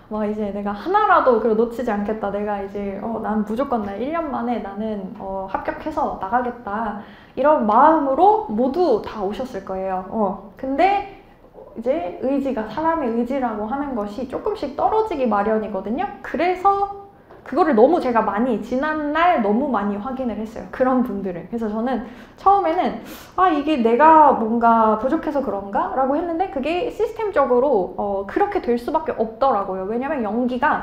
막 이제 내가 하나라도 놓치지 않겠다. 내가 이제 난 무조건 나 1년 만에 나는 합격해서 나가겠다. 이런 마음으로 모두 다 오셨을 거예요. 근데 이제 의지가 사람의 의지라고 하는 것이 조금씩 떨어지기 마련이거든요. 그래서 그거를 너무 제가 지난날 너무 많이 확인을 했어요. 그런 분들을. 그래서 저는 처음에는 이게 내가 뭔가 부족해서 그런가? 라고 했는데 그게 시스템적으로 그렇게 될 수밖에 없더라고요. 왜냐면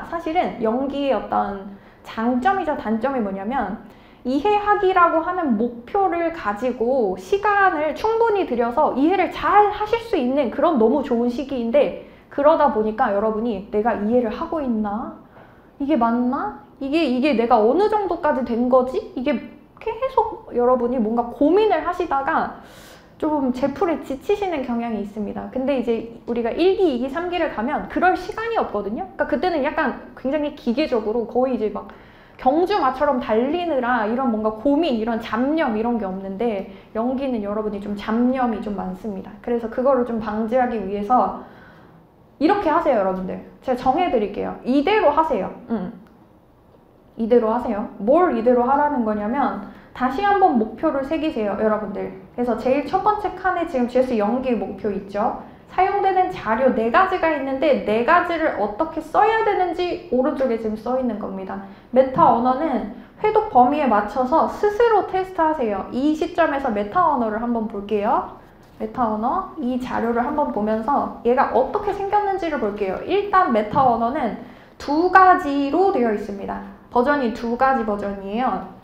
사실은 연기의 어떤 장점이자 단점이 뭐냐면 이해하기라고 하는 목표를 가지고 시간을 충분히 들여서 이해를 잘 하실 수 있는 그런 너무 좋은 시기인데 그러다 보니까 여러분이 내가 이해를 하고 있나? 이게 맞나? 이게 내가 어느 정도까지 된 거지? 이게 계속 여러분이 뭔가 고민을 하시다가 좀 제풀에 지치시는 경향이 있습니다. 근데 이제 우리가 1기, 2기, 3기를 가면 그럴 시간이 없거든요. 그러니까 그때는 약간 굉장히 기계적으로 거의 이제 막 경주마처럼 달리느라 이런 뭔가 고민, 이런 잡념 이런 게 없는데 연기는 여러분이 좀 잡념이 좀 많습니다. 그래서 그거를 좀 방지하기 위해서 이렇게 하세요, 여러분들. 제가 정해드릴게요. 이대로 하세요. 이대로 하세요. 뭘 이대로 하라는 거냐면 다시 한번 목표를 새기세요, 여러분들. 그래서 제일 첫 번째 칸에 지금 GS 연기 목표 있죠? 사용되는 자료 4가지가 있는데 4가지를 어떻게 써야 되는지 오른쪽에 지금 써 있는 겁니다. 메타 언어는 회독 범위에 맞춰서 스스로 테스트하세요. 이 시점에서 메타 언어를 한번 볼게요. 메타 언어, 이 자료를 한번 보면서 얘가 어떻게 생겼는지를 볼게요. 일단 메타 언어는 2가지로 되어 있습니다. 버전이 2가지 버전이에요.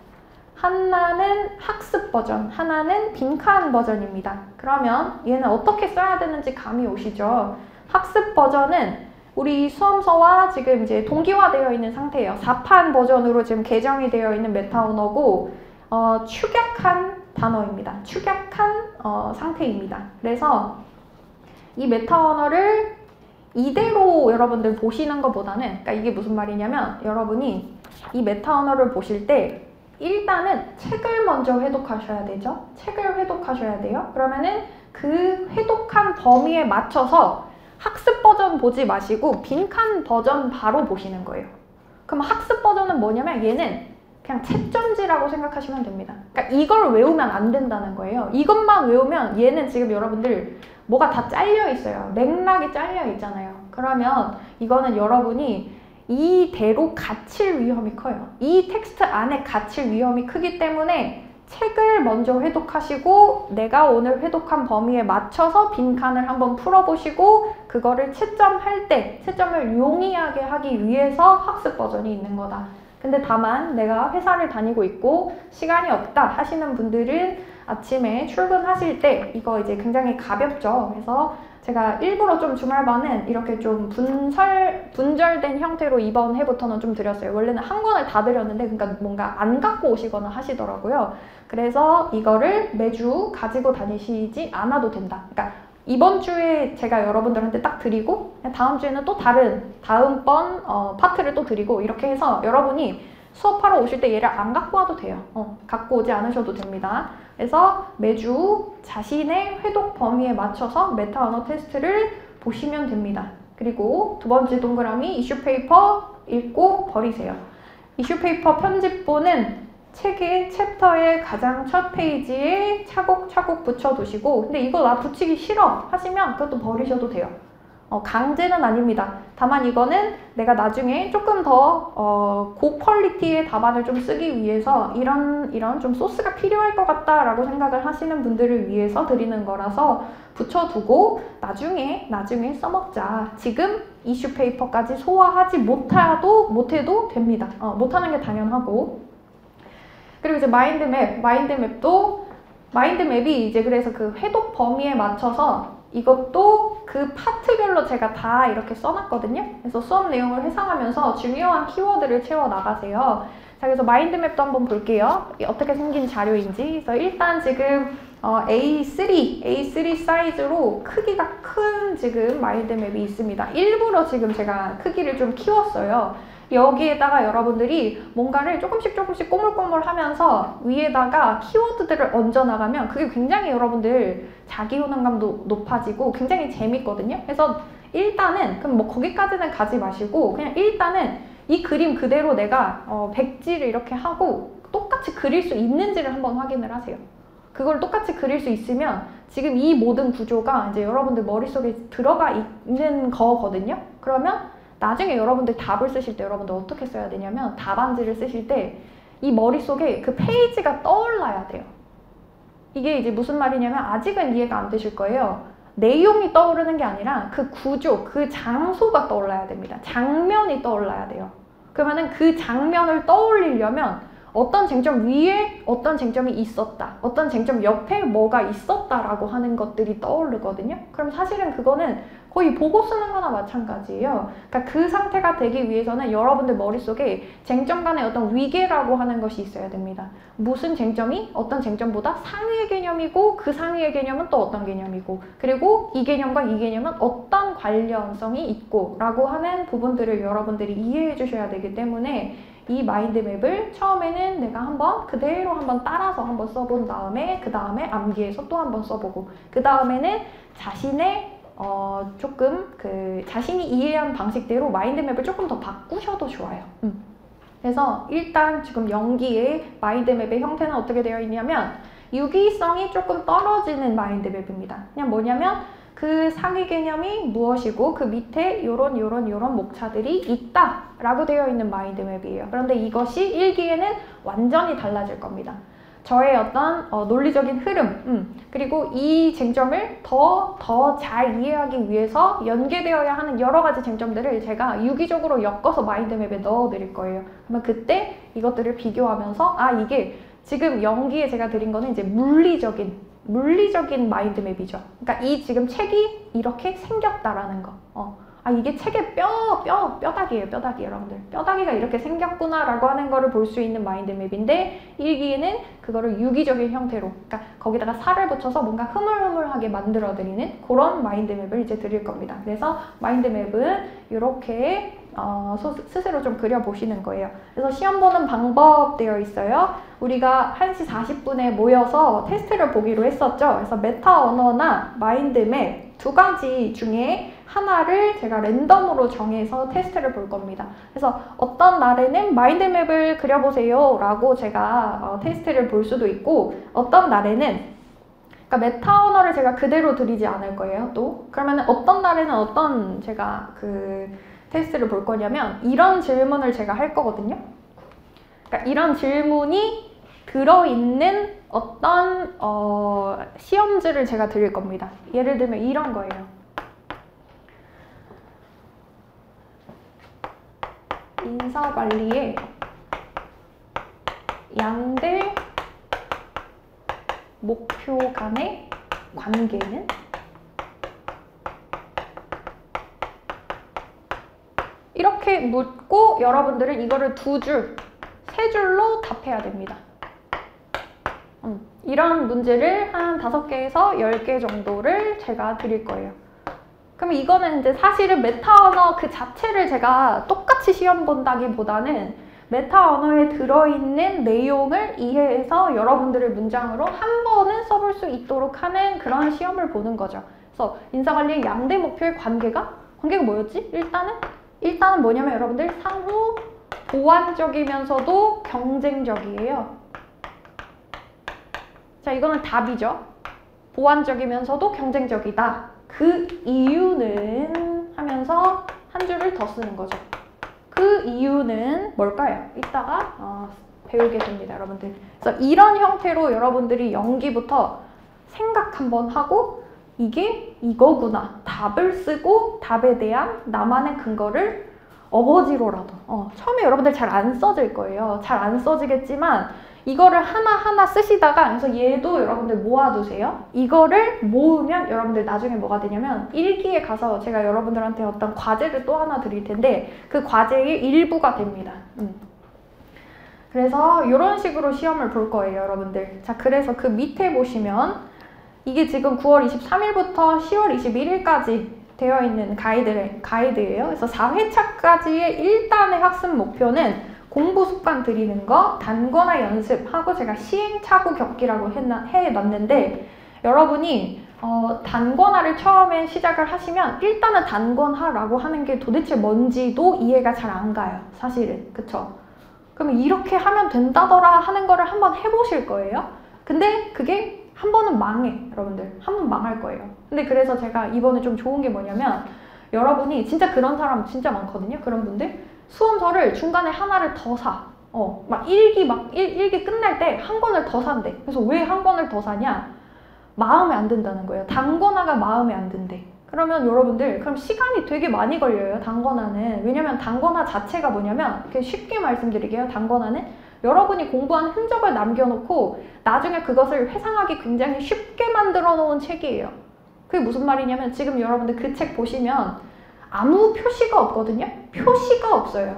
하나는 학습 버전, 하나는 빈칸 버전입니다. 그러면 얘는 어떻게 써야 되는지 감이 오시죠? 학습 버전은 우리 수험서와 지금 이제 동기화되어 있는 상태예요. 4판 버전으로 지금 개정이 되어 있는 메타 언어고 축약한 단어입니다. 축약한 상태입니다. 그래서 이 메타 언어를 이대로 여러분들 보시는 것보다는, 그러니까 이게 무슨 말이냐면 여러분이 이 메타 언어를 보실 때 일단은 책을 먼저 회독하셔야 되죠. 책을 회독하셔야 돼요. 그러면은 그 회독한 범위에 맞춰서 학습 버전 보지 마시고 빈칸 버전 바로 보시는 거예요. 그럼 학습 버전은 뭐냐면 얘는 그냥 채점지라고 생각하시면 됩니다. 그러니까 이걸 외우면 안 된다는 거예요. 이것만 외우면 얘는 지금 여러분들 뭐가 다 잘려 있어요. 맥락이 잘려 있잖아요. 그러면 이거는 여러분이 이대로 갇힐 위험이 커요. 이 텍스트 안에 갇힐 위험이 크기 때문에 책을 먼저 회독하시고 내가 오늘 회독한 범위에 맞춰서 빈칸을 한번 풀어보시고 그거를 채점할 때 채점을 용이하게 하기 위해서 학습 버전이 있는 거다. 근데 다만 내가 회사를 다니고 있고 시간이 없다 하시는 분들은 아침에 출근하실 때 이거 이제 굉장히 가볍죠. 그래서 제가 일부러 좀 주말반은 이렇게 좀 분절된 형태로 이번 해부터는 좀 드렸어요. 원래는 한 권을 다 드렸는데 그러니까 뭔가 안 갖고 오시거나 하시더라고요. 그래서 이거를 매주 가지고 다니시지 않아도 된다. 그러니까 이번 주에 제가 여러분들한테 딱 드리고 다음 주에는 또 다음번 파트를 또 드리고 이렇게 해서 여러분이 수업하러 오실 때 얘를 안 갖고 와도 돼요. 갖고 오지 않으셔도 됩니다. 그래서 매주 자신의 회독 범위에 맞춰서 메타 언어 테스트를 보시면 됩니다. 그리고 두 번째 동그라미 이슈 페이퍼 읽고 버리세요. 이슈 페이퍼 편집본은 책의 챕터의 가장 첫 페이지에 차곡차곡 붙여두시고 근데 이거 나 붙이기 싫어 하시면 그것도 버리셔도 돼요. 강제는 아닙니다. 다만 이거는 내가 나중에 조금 더 고퀄리티의 답안을 좀 쓰기 위해서 이런 좀 소스가 필요할 것 같다라고 생각을 하시는 분들을 위해서 드리는 거라서 붙여두고 나중에 써먹자. 지금 이슈 페이퍼까지 소화하지 못해도 됩니다. 못하는 게 당연하고. 그리고 이제 마인드맵이 이제 그래서 그 회독 범위에 맞춰서 이것도 그 파트별로 제가 다 이렇게 써놨거든요. 그래서 수업 내용을 해석하면서 중요한 키워드를 채워 나가세요. 자, 그래서 마인드맵도 한번 볼게요. 어떻게 생긴 자료인지. 그래서 일단 지금 A3 사이즈로 크기가 큰 지금 마인드맵이 있습니다. 일부러 지금 제가 크기를 좀 키웠어요. 여기에다가 여러분들이 뭔가를 조금씩 꼬물꼬물 하면서 위에다가 키워드들을 얹어 나가면 그게 굉장히 여러분들 자기 효능감도 높아지고 굉장히 재밌거든요. 그래서 일단은 그럼 뭐 거기까지는 가지 마시고 그냥 일단은 이 그림 그대로 내가 백지를 이렇게 하고 똑같이 그릴 수 있는지를 한번 확인을 하세요. 그걸 똑같이 그릴 수 있으면 지금 이 모든 구조가 이제 여러분들 머릿속에 들어가 있는 거거든요. 그러면 나중에 여러분들 답을 쓰실 때 여러분들 어떻게 써야 되냐면 답안지를 쓰실 때 이 머릿속에 그 페이지가 떠올라야 돼요. 이게 이제 무슨 말이냐면 아직은 이해가 안 되실 거예요. 내용이 떠오르는 게 아니라 그 구조, 그 장소가 떠올라야 됩니다. 장면이 떠올라야 돼요. 그러면은 그 장면을 떠올리려면 어떤 쟁점 위에 어떤 쟁점이 있었다, 어떤 쟁점 옆에 뭐가 있었다라고 하는 것들이 떠오르거든요. 그럼 사실은 그거는 거의 보고 쓰는 거나 마찬가지예요. 그러니까 그 상태가 되기 위해서는 여러분들 머릿속에 쟁점 간의 어떤 위계라고 하는 것이 있어야 됩니다. 무슨 쟁점이 어떤 쟁점보다 상위의 개념이고 그 상위의 개념은 또 어떤 개념이고 그리고 이 개념과 이 개념은 어떤 관련성이 있고 라고 하는 부분들을 여러분들이 이해해 주셔야 되기 때문에 이 마인드맵을 처음에는 내가 그대로 한번 따라서 한번 써본 다음에 그 다음에 암기해서 또 한번 써보고 그 다음에는 자신의 조금 자신이 이해한 방식대로 마인드맵을 조금 더 바꾸셔도 좋아요. 그래서 일단 지금 연기의 마인드맵의 형태는 어떻게 되어 있냐면 유기성이 조금 떨어지는 마인드맵입니다. 그냥 뭐냐면 그 상위 개념이 무엇이고 그 밑에 요런 목차들이 있다 라고 되어 있는 마인드맵이에요. 그런데 이것이 1기에는 완전히 달라질 겁니다. 저의 어떤 논리적인 흐름 그리고 이 쟁점을 더 잘 이해하기 위해서 연계되어야 하는 여러 가지 쟁점들을 제가 유기적으로 엮어서 마인드맵에 넣어 드릴 거예요. 그러면 그때 이것들을 비교하면서 이게 지금 연기에 제가 드린 거는 이제 물리적인 마인드맵이죠. 그러니까 이 지금 책이 이렇게 생겼다라는 거. 이게 책의 뼈다귀예요, 뼈다귀 여러분들. 뼈다귀가 이렇게 생겼구나라고 하는 거를 볼 수 있는 마인드맵인데 1기에는 그거를 유기적인 형태로, 그러니까 거기다가 살을 붙여서 뭔가 흐물흐물하게 만들어드리는 그런 마인드맵을 이제 드릴 겁니다. 그래서 마인드맵은 이렇게 스스로 좀 그려보시는 거예요. 그래서 시험 보는 방법 되어 있어요. 우리가 1시 40분에 모여서 테스트를 보기로 했었죠. 그래서 메타 언어나 마인드맵 두 가지 중에 하나를 제가 랜덤으로 정해서 테스트를 볼 겁니다. 그래서 어떤 날에는 마인드맵을 그려보세요 라고 제가 테스트를 볼 수도 있고 어떤 날에는 그러니까 메타 언어를 제가 그대로 드리지 않을 거예요. 또 그러면 어떤 날에는 어떤 제가 테스트를 볼 거냐면 이런 질문을 제가 할 거거든요. 그러니까 이런 질문이 들어있는 어떤 시험지를 제가 드릴 겁니다. 예를 들면 이런 거예요. 인사관리의 양대 목표 간의 관계는? 이렇게 묻고 여러분들은 이거를 2줄, 3줄로 답해야 됩니다. 이런 문제를 한 5개에서 10개 정도를 제가 드릴 거예요. 그럼 이거는 이제 사실은 메타 언어 그 자체를 제가 똑같이 시험 본다기보다는 메타 언어에 들어있는 내용을 이해해서 여러분들의 문장으로 한 번은 써볼 수 있도록 하는 그런 시험을 보는 거죠. 그래서 인사관리의 양대 목표의 관계가 뭐였지? 일단은 뭐냐면 여러분들 상호 보완적이면서도 경쟁적이에요. 자, 이거는 답이죠. 보완적이면서도 경쟁적이다. 그 이유는 하면서 한 줄을 더 쓰는 거죠. 그 이유는 뭘까요? 이따가 배우게 됩니다, 여러분들. 그래서 이런 형태로 여러분들이 연기부터 생각 한번 하고 이게 이거구나. 답을 쓰고 답에 대한 나만의 근거를 어거지로라도 처음에 여러분들 잘 안 써질 거예요. 잘 안 써지겠지만 이거를 하나하나 쓰시다가 그래서 얘도 여러분들 모아두세요. 이거를 모으면 여러분들 나중에 뭐가 되냐면 1기에 가서 제가 여러분들한테 어떤 과제를 또 하나 드릴 텐데 그 과제의 일부가 됩니다. 그래서 이런 식으로 시험을 볼 거예요, 여러분들. 자, 그래서 그 밑에 보시면 이게 지금 9월 23일부터 10월 21일까지 되어 있는 가이드예요. 그래서 4회차까지의 1단의 학습 목표는 공부 습관 들이는 거, 단권화 연습하고 제가 시행착오 겪기라고 해놨는데 여러분이 단권화를 처음에 시작을 하시면 일단은 단권화라고 하는 게 도대체 뭔지도 이해가 잘 안 가요. 사실은. 그쵸? 그러면 이렇게 하면 된다더라 하는 거를 한번 해보실 거예요. 근데 그게 한 번은 망해, 여러분들. 한 번 망할 거예요. 근데 그래서 제가 이번에 좀 좋은 게 뭐냐면 여러분이 진짜 그런 사람 진짜 많거든요. 그런 분들. 수험서를 중간에 하나를 더 사. 막 1기 끝날 때 한 권을 더 산대. 그래서 왜 한 권을 더 사냐? 마음에 안 든다는 거예요. 단권화가 마음에 안 든대. 그러면 여러분들 그럼 시간이 되게 많이 걸려요. 단권화는. 왜냐면 단권화 자체가 뭐냐면 이렇게 쉽게 말씀드릴게요. 단권화는 여러분이 공부한 흔적을 남겨놓고 나중에 그것을 회상하기 굉장히 쉽게 만들어 놓은 책이에요. 그게 무슨 말이냐면 지금 여러분들 그 책 보시면 아무 표시가 없거든요. 표시가 없어요.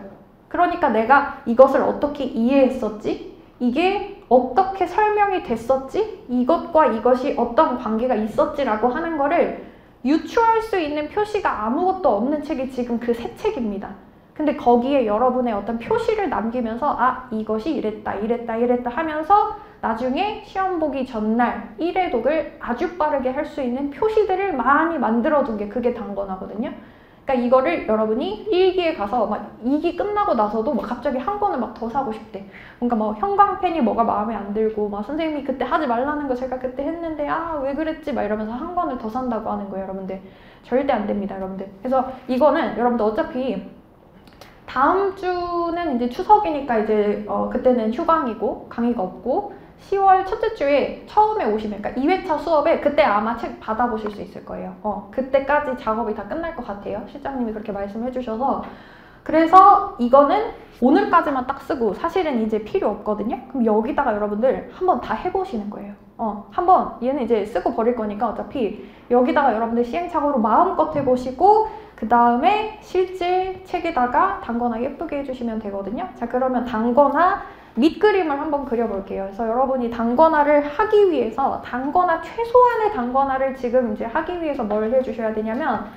그러니까 내가 이것을 어떻게 이해했었지? 이게 어떻게 설명이 됐었지? 이것과 이것이 어떤 관계가 있었지라고 하는 거를 유추할 수 있는 표시가 아무것도 없는 책이 지금 그 새 책입니다. 근데 거기에 여러분의 어떤 표시를 남기면서 아, 이것이 이랬다, 이랬다, 이랬다 하면서 나중에 시험 보기 전날 1회 독을 아주 빠르게 할 수 있는 표시들을 많이 만들어둔 게 그게 단권화거든요. 그러니까 이거를 여러분이 1기에 가서 막 2기 끝나고 나서도 막 갑자기 한 권을 막 더 사고 싶대. 뭔가 뭐 형광펜이 뭐가 마음에 안 들고 막 선생님이 그때 하지 말라는 거 제가 그때 했는데 아, 왜 그랬지? 막 이러면서 한 권을 더 산다고 하는 거예요, 여러분들. 절대 안 됩니다, 여러분들. 그래서 이거는 여러분들 어차피 다음 주는 이제 추석이니까 이제 그때는 휴강이고 강의가 없고 10월 첫째 주에 처음에 오시면 그러니까 2회차 수업에 그때 아마 책 받아보실 수 있을 거예요. 그때까지 작업이 다 끝날 것 같아요. 실장님이 그렇게 말씀해 주셔서. 그래서 이거는 오늘까지만 딱 쓰고 사실은 이제 필요 없거든요. 그럼 여기다가 여러분들 한번 다 해보시는 거예요. 한번 얘는 이제 쓰고 버릴 거니까 어차피 여기다가 여러분들 시행착오로 마음껏 해보시고 그 다음에 실제 책에다가 단권화 예쁘게 해주시면 되거든요. 자, 그러면 단권화 밑그림을 한번 그려볼게요. 그래서 여러분이 단권화를 하기 위해서 단권화 최소한의 단권화를 지금 이제 하기 위해서 뭘 해주셔야 되냐면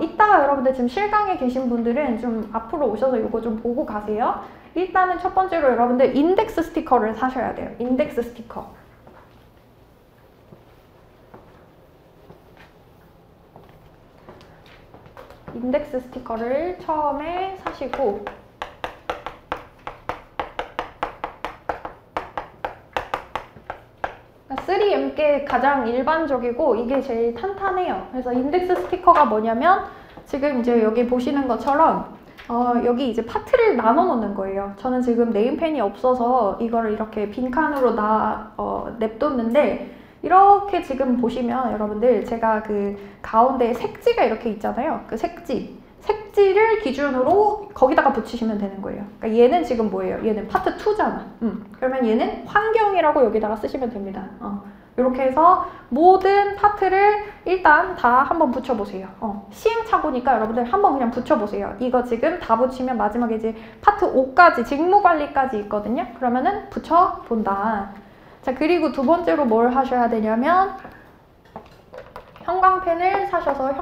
이따가 여러분들 지금 실강에 계신 분들은 좀 앞으로 오셔서 이거 좀 보고 가세요. 일단은 첫 번째로 여러분들 인덱스 스티커를 사셔야 돼요. 인덱스 스티커. 인덱스 스티커를 처음에 사시고 그러니까 3M께 가장 일반적이고 이게 제일 탄탄해요. 그래서 인덱스 스티커가 뭐냐면 지금 이제 여기 보시는 것처럼 여기 이제 파트를 나눠 놓는 거예요. 저는 지금 네임펜이 없어서 이거를 이렇게 빈칸으로 냅뒀는데 이렇게 지금 보시면 여러분들 제가 그 가운데 색지가 이렇게 있잖아요. 그 색지를 기준으로 거기다가 붙이시면 되는 거예요. 그러니까 얘는 지금 뭐예요? 얘는 파트 2잖아. 그러면 얘는 환경이라고 여기다가 쓰시면 됩니다. 이렇게 해서 모든 파트를 일단 다 한번 붙여보세요. 시행착오니까 여러분들 한번 그냥 붙여보세요. 이거 지금 다 붙이면 마지막에 이제 파트 5까지 직무관리까지 있거든요. 그러면은 붙여본다. 자, 그리고 두 번째로 뭘 하셔야 되냐면 형광펜을 사셔서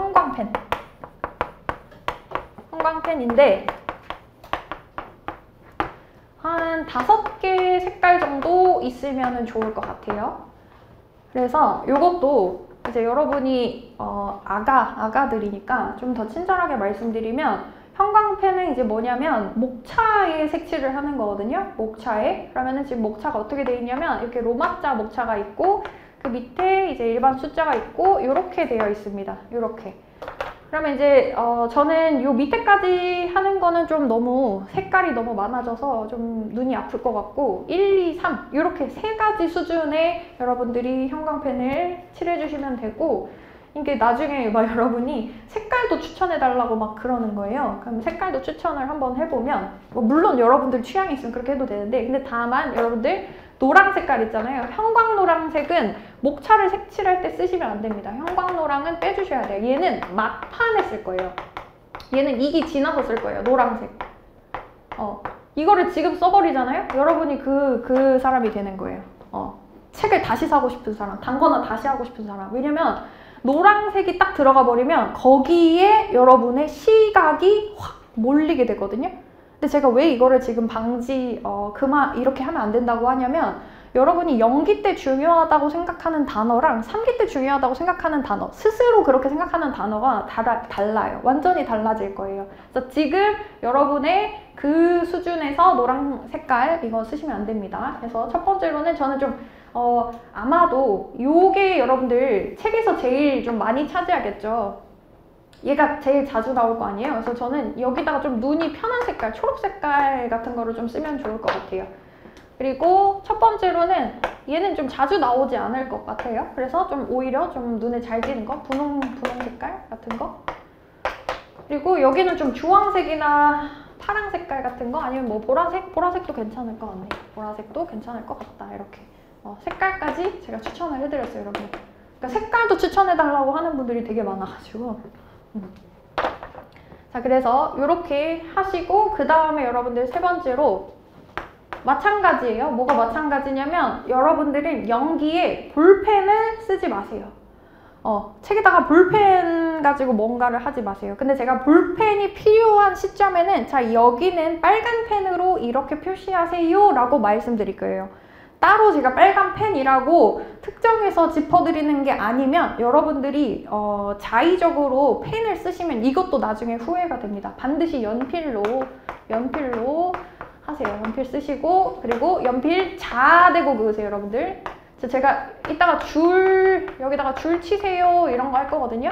형광펜인데 한 5개 색깔 정도 있으면 좋을 것 같아요. 그래서 이것도 이제 여러분이 아가들이니까 좀 더 친절하게 말씀드리면 형광펜은 이제 뭐냐면 목차에 색칠을 하는 거거든요. 목차에. 그러면은 지금 목차가 어떻게 되어 있냐면 이렇게 로마자 목차가 있고 그 밑에 이제 일반 숫자가 있고 이렇게 되어 있습니다. 이렇게. 그러면 이제 저는 요 밑에까지 하는 거는 좀 너무 색깔이 너무 많아져서 좀 눈이 아플 것 같고 1, 2, 3 이렇게 3가지 수준의 여러분들이 형광펜을 칠해 주시면 되고 이게 나중에 막 여러분이 색깔도 추천해 달라고 막 그러는 거예요. 그럼 색깔도 추천을 한번 해보면 물론 여러분들 취향이 있으면 그렇게 해도 되는데 근데 다만 여러분들 노랑 색깔 있잖아요. 형광노랑색은 목차를 색칠할 때 쓰시면 안 됩니다. 형광노랑은 빼주셔야 돼요. 얘는 막판에 쓸 거예요. 얘는 2기 지나서 쓸 거예요. 노랑색. 이거를 지금 써버리잖아요. 여러분이 그 사람이 되는 거예요. 책을 다시 사고 싶은 사람, 단권화 다시 하고 싶은 사람. 왜냐면 노란색이 딱 들어가 버리면 거기에 여러분의 시각이 확 몰리게 되거든요. 근데 제가 왜 이거를 지금 그만 이렇게 하면 안 된다고 하냐면 여러분이 연기 때 중요하다고 생각하는 단어랑 3기 때 중요하다고 생각하는 단어 스스로 그렇게 생각하는 단어가 달라요. 완전히 달라질 거예요. 그래서 지금 여러분의 그 수준에서 노란 색깔 이거 쓰시면 안 됩니다. 그래서 첫 번째로는 저는 좀 아마도 요게 여러분들 책에서 제일 좀 많이 차지하겠죠. 얘가 제일 자주 나올 거 아니에요. 그래서 저는 여기다가 좀 눈이 편한 색깔, 초록 색깔 같은 거를 좀 쓰면 좋을 것 같아요. 그리고 첫 번째로는 얘는 좀 자주 나오지 않을 것 같아요. 그래서 좀 오히려 좀 눈에 잘 띄는 거, 분홍 색깔 같은 거. 그리고 여기는 좀 주황색이나 파랑 색깔 같은 거 아니면 뭐 보라색도 괜찮을 것 같네. 보라색도 괜찮을 것 같다. 이렇게 색깔까지 제가 추천을 해드렸어요, 여러분. 그러니까 색깔도 추천해달라고 하는 분들이 되게 많아가지고. 자, 그래서 이렇게 하시고 그 다음에 여러분들 세 번째로 마찬가지예요. 뭐가 마찬가지냐면 여러분들은 연기에 볼펜을 쓰지 마세요. 책에다가 볼펜 가지고 뭔가를 하지 마세요. 근데 제가 볼펜이 필요한 시점에는 자, 여기는 빨간 펜으로 이렇게 표시하세요 라고 말씀드릴 거예요. 따로 제가 빨간 펜이라고 특정해서 짚어드리는 게 아니면 여러분들이 자의적으로 펜을 쓰시면 이것도 나중에 후회가 됩니다. 반드시 연필로 하세요. 연필 쓰시고 그리고 연필 자대고 그으세요, 여러분들. 제가 이따가 여기다가 줄 치세요 이런 거 할 거거든요.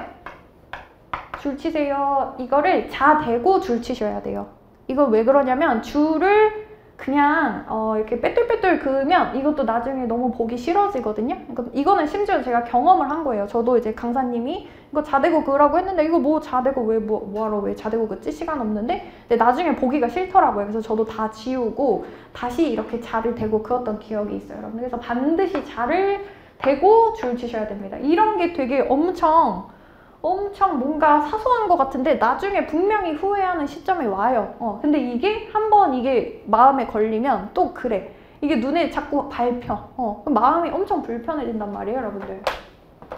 줄 치세요. 이거를 자대고 줄 치셔야 돼요. 이거 왜 그러냐면 줄을 그냥 이렇게 빼뚤빼뚤 그으면 이것도 나중에 너무 보기 싫어지거든요. 그러니까 이거는 심지어 제가 경험을 한 거예요. 저도 이제 강사님이 이거 자대고 그으라고 했는데 이거 뭐 자대고 뭐하러 왜 자대고 그지? 시간 없는데? 근데 나중에 보기가 싫더라고요. 그래서 저도 다 지우고 다시 이렇게 자를 대고 그었던 기억이 있어요, 여러분. 그래서 반드시 자를 대고 줄 치셔야 됩니다. 이런 게 되게 엄청 뭔가 사소한 것 같은데 나중에 분명히 후회하는 시점이 와요. 근데 이게 한번 이게 마음에 걸리면 또 그래. 이게 눈에 자꾸 밟혀. 그럼 마음이 엄청 불편해진단 말이에요, 여러분들.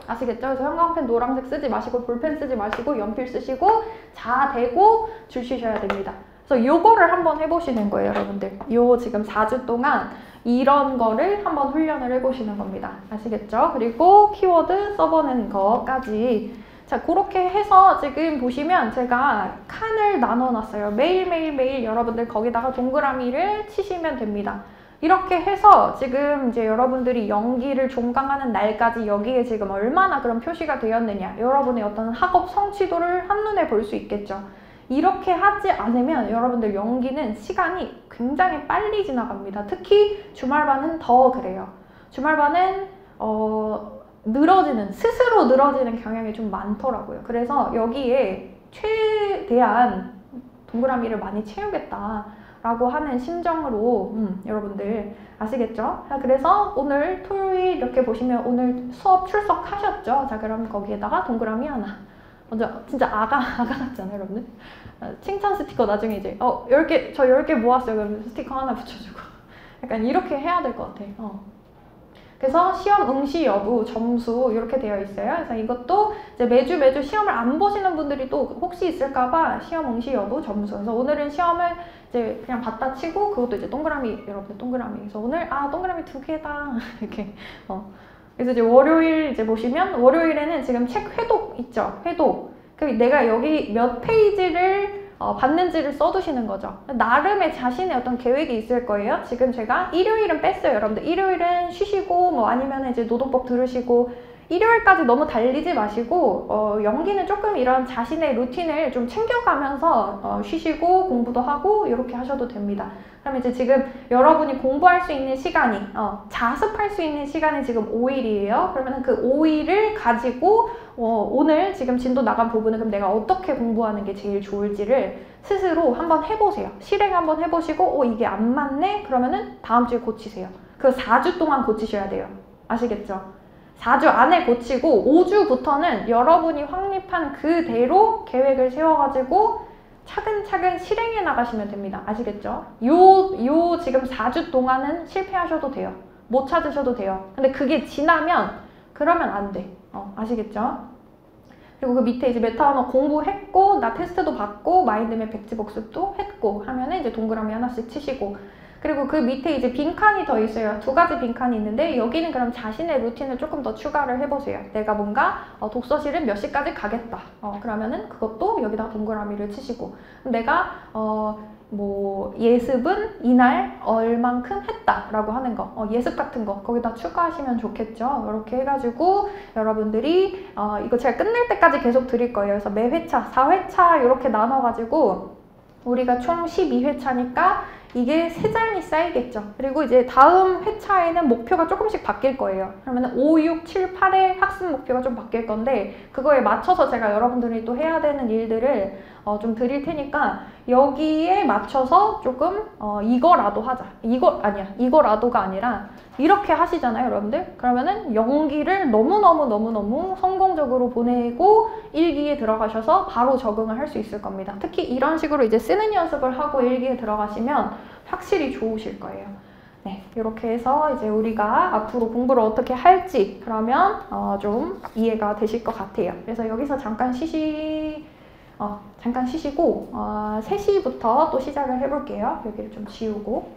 아시겠죠? 그래서 형광펜 노란색 쓰지 마시고 볼펜 쓰지 마시고 연필 쓰시고 자대고 줄 치셔야 됩니다. 그래서 요거를 한번 해보시는 거예요, 여러분들. 요 지금 4주 동안 이런 거를 한번 훈련을 해보시는 겁니다. 아시겠죠? 그리고 키워드 써보는 거까지. 자, 그렇게 해서 지금 보시면 제가 칸을 나눠놨어요. 매일 여러분들 거기다가 동그라미를 치시면 됩니다. 이렇게 해서 지금 이제 여러분들이 연기를 종강하는 날까지 여기에 지금 얼마나 그런 표시가 되었느냐, 여러분의 어떤 학업 성취도를 한눈에 볼 수 있겠죠. 이렇게 하지 않으면 여러분들 연기는 시간이 굉장히 빨리 지나갑니다. 특히 주말반은 더 그래요. 주말반은 스스로 늘어지는 경향이 좀 많더라고요. 그래서 여기에 최대한 동그라미를 많이 채우겠다라고 하는 심정으로 여러분들 아시겠죠? 자, 그래서 오늘 토요일 이렇게 보시면 오늘 수업 출석하셨죠? 자, 그럼 거기에다가 동그라미 하나. 먼저 진짜 아가 같잖아요, 여러분들. 칭찬 스티커 나중에 이제 저 10개 모았어요. 그럼 스티커 하나 붙여주고. 약간 이렇게 해야 될 것 같아. 그래서 시험 응시 여부, 점수 이렇게 되어 있어요. 그래서 이것도 이제 매주 시험을 안 보시는 분들이 또 혹시 있을까봐 시험 응시 여부, 점수. 그래서 오늘은 시험을 이제 그냥 봤다 치고 그것도 이제 동그라미, 여러분들 동그라미. 그래서 오늘 동그라미 2개다 이렇게. 그래서 이제 월요일 이제 보시면 월요일에는 지금 책 회독 있죠. 회독. 내가 여기 몇 페이지를 받는지를 써두시는 거죠. 나름의 자신의 어떤 계획이 있을 거예요. 지금 제가 일요일은 뺐어요, 여러분들. 일요일은 쉬시고 뭐 아니면 이제 노동법 들으시고 일요일까지 너무 달리지 마시고 연기는 조금 이런 자신의 루틴을 좀 챙겨가면서 쉬시고 공부도 하고 이렇게 하셔도 됩니다. 그러면 이제 지금 여러분이 공부할 수 있는 시간이 자습할 수 있는 시간이 지금 5일이에요. 그러면 그 5일을 가지고 오늘 지금 진도 나간 부분은 그럼 내가 어떻게 공부하는 게 제일 좋을지를 스스로 한번 해보세요. 실행 한번 해보시고 이게 안 맞네? 그러면은 다음 주에 고치세요. 그 4주 동안 고치셔야 돼요. 아시겠죠? 4주 안에 고치고 5주부터는 여러분이 확립한 그대로 계획을 세워가지고 차근차근 실행해 나가시면 됩니다. 아시겠죠? 요 지금 4주 동안은 실패하셔도 돼요. 못 찾으셔도 돼요. 근데 그게 지나면 그러면 안 돼. 아시겠죠? 그리고 그 밑에 이제 메타 언어 공부했고 나 테스트도 받고 마인드맵 백지 복습도 했고 하면은 이제 동그라미 하나씩 치시고 그리고 그 밑에 이제 빈칸이 더 있어요. 2가지 빈칸이 있는데 여기는 그럼 자신의 루틴을 조금 더 추가를 해보세요. 내가 뭔가 독서실은 몇 시까지 가겠다. 그러면은 그것도 여기다가 동그라미를 치시고 내가 뭐 예습은 이날 얼만큼 했다라고 하는 거 예습 같은 거 거기다 추가하시면 좋겠죠. 이렇게 해가지고 여러분들이 이거 제가 끝낼 때까지 계속 드릴 거예요. 그래서 매 회차 4회차 이렇게 나눠가지고 우리가 총 12회차니까 이게 3장이 쌓이겠죠. 그리고 이제 다음 회차에는 목표가 조금씩 바뀔 거예요. 그러면 5, 6, 7, 8의 학습 목표가 좀 바뀔 건데 그거에 맞춰서 제가 여러분들이 또 해야 되는 일들을 좀 드릴 테니까 여기에 맞춰서 조금 이거라도 하자. 이거라도가 아니라 이렇게 하시잖아요, 여러분들. 그러면은 연기를 너무너무 성공적으로 보내고 일기에 들어가셔서 바로 적응을 할 수 있을 겁니다. 특히 이런 식으로 이제 쓰는 연습을 하고 일기에 들어가시면 확실히 좋으실 거예요. 네, 이렇게 해서 이제 우리가 앞으로 공부를 어떻게 할지 그러면 좀 이해가 되실 것 같아요. 그래서 여기서 잠깐 쉬시고 3시부터 또 시작을 해볼게요. 여기를 좀 지우고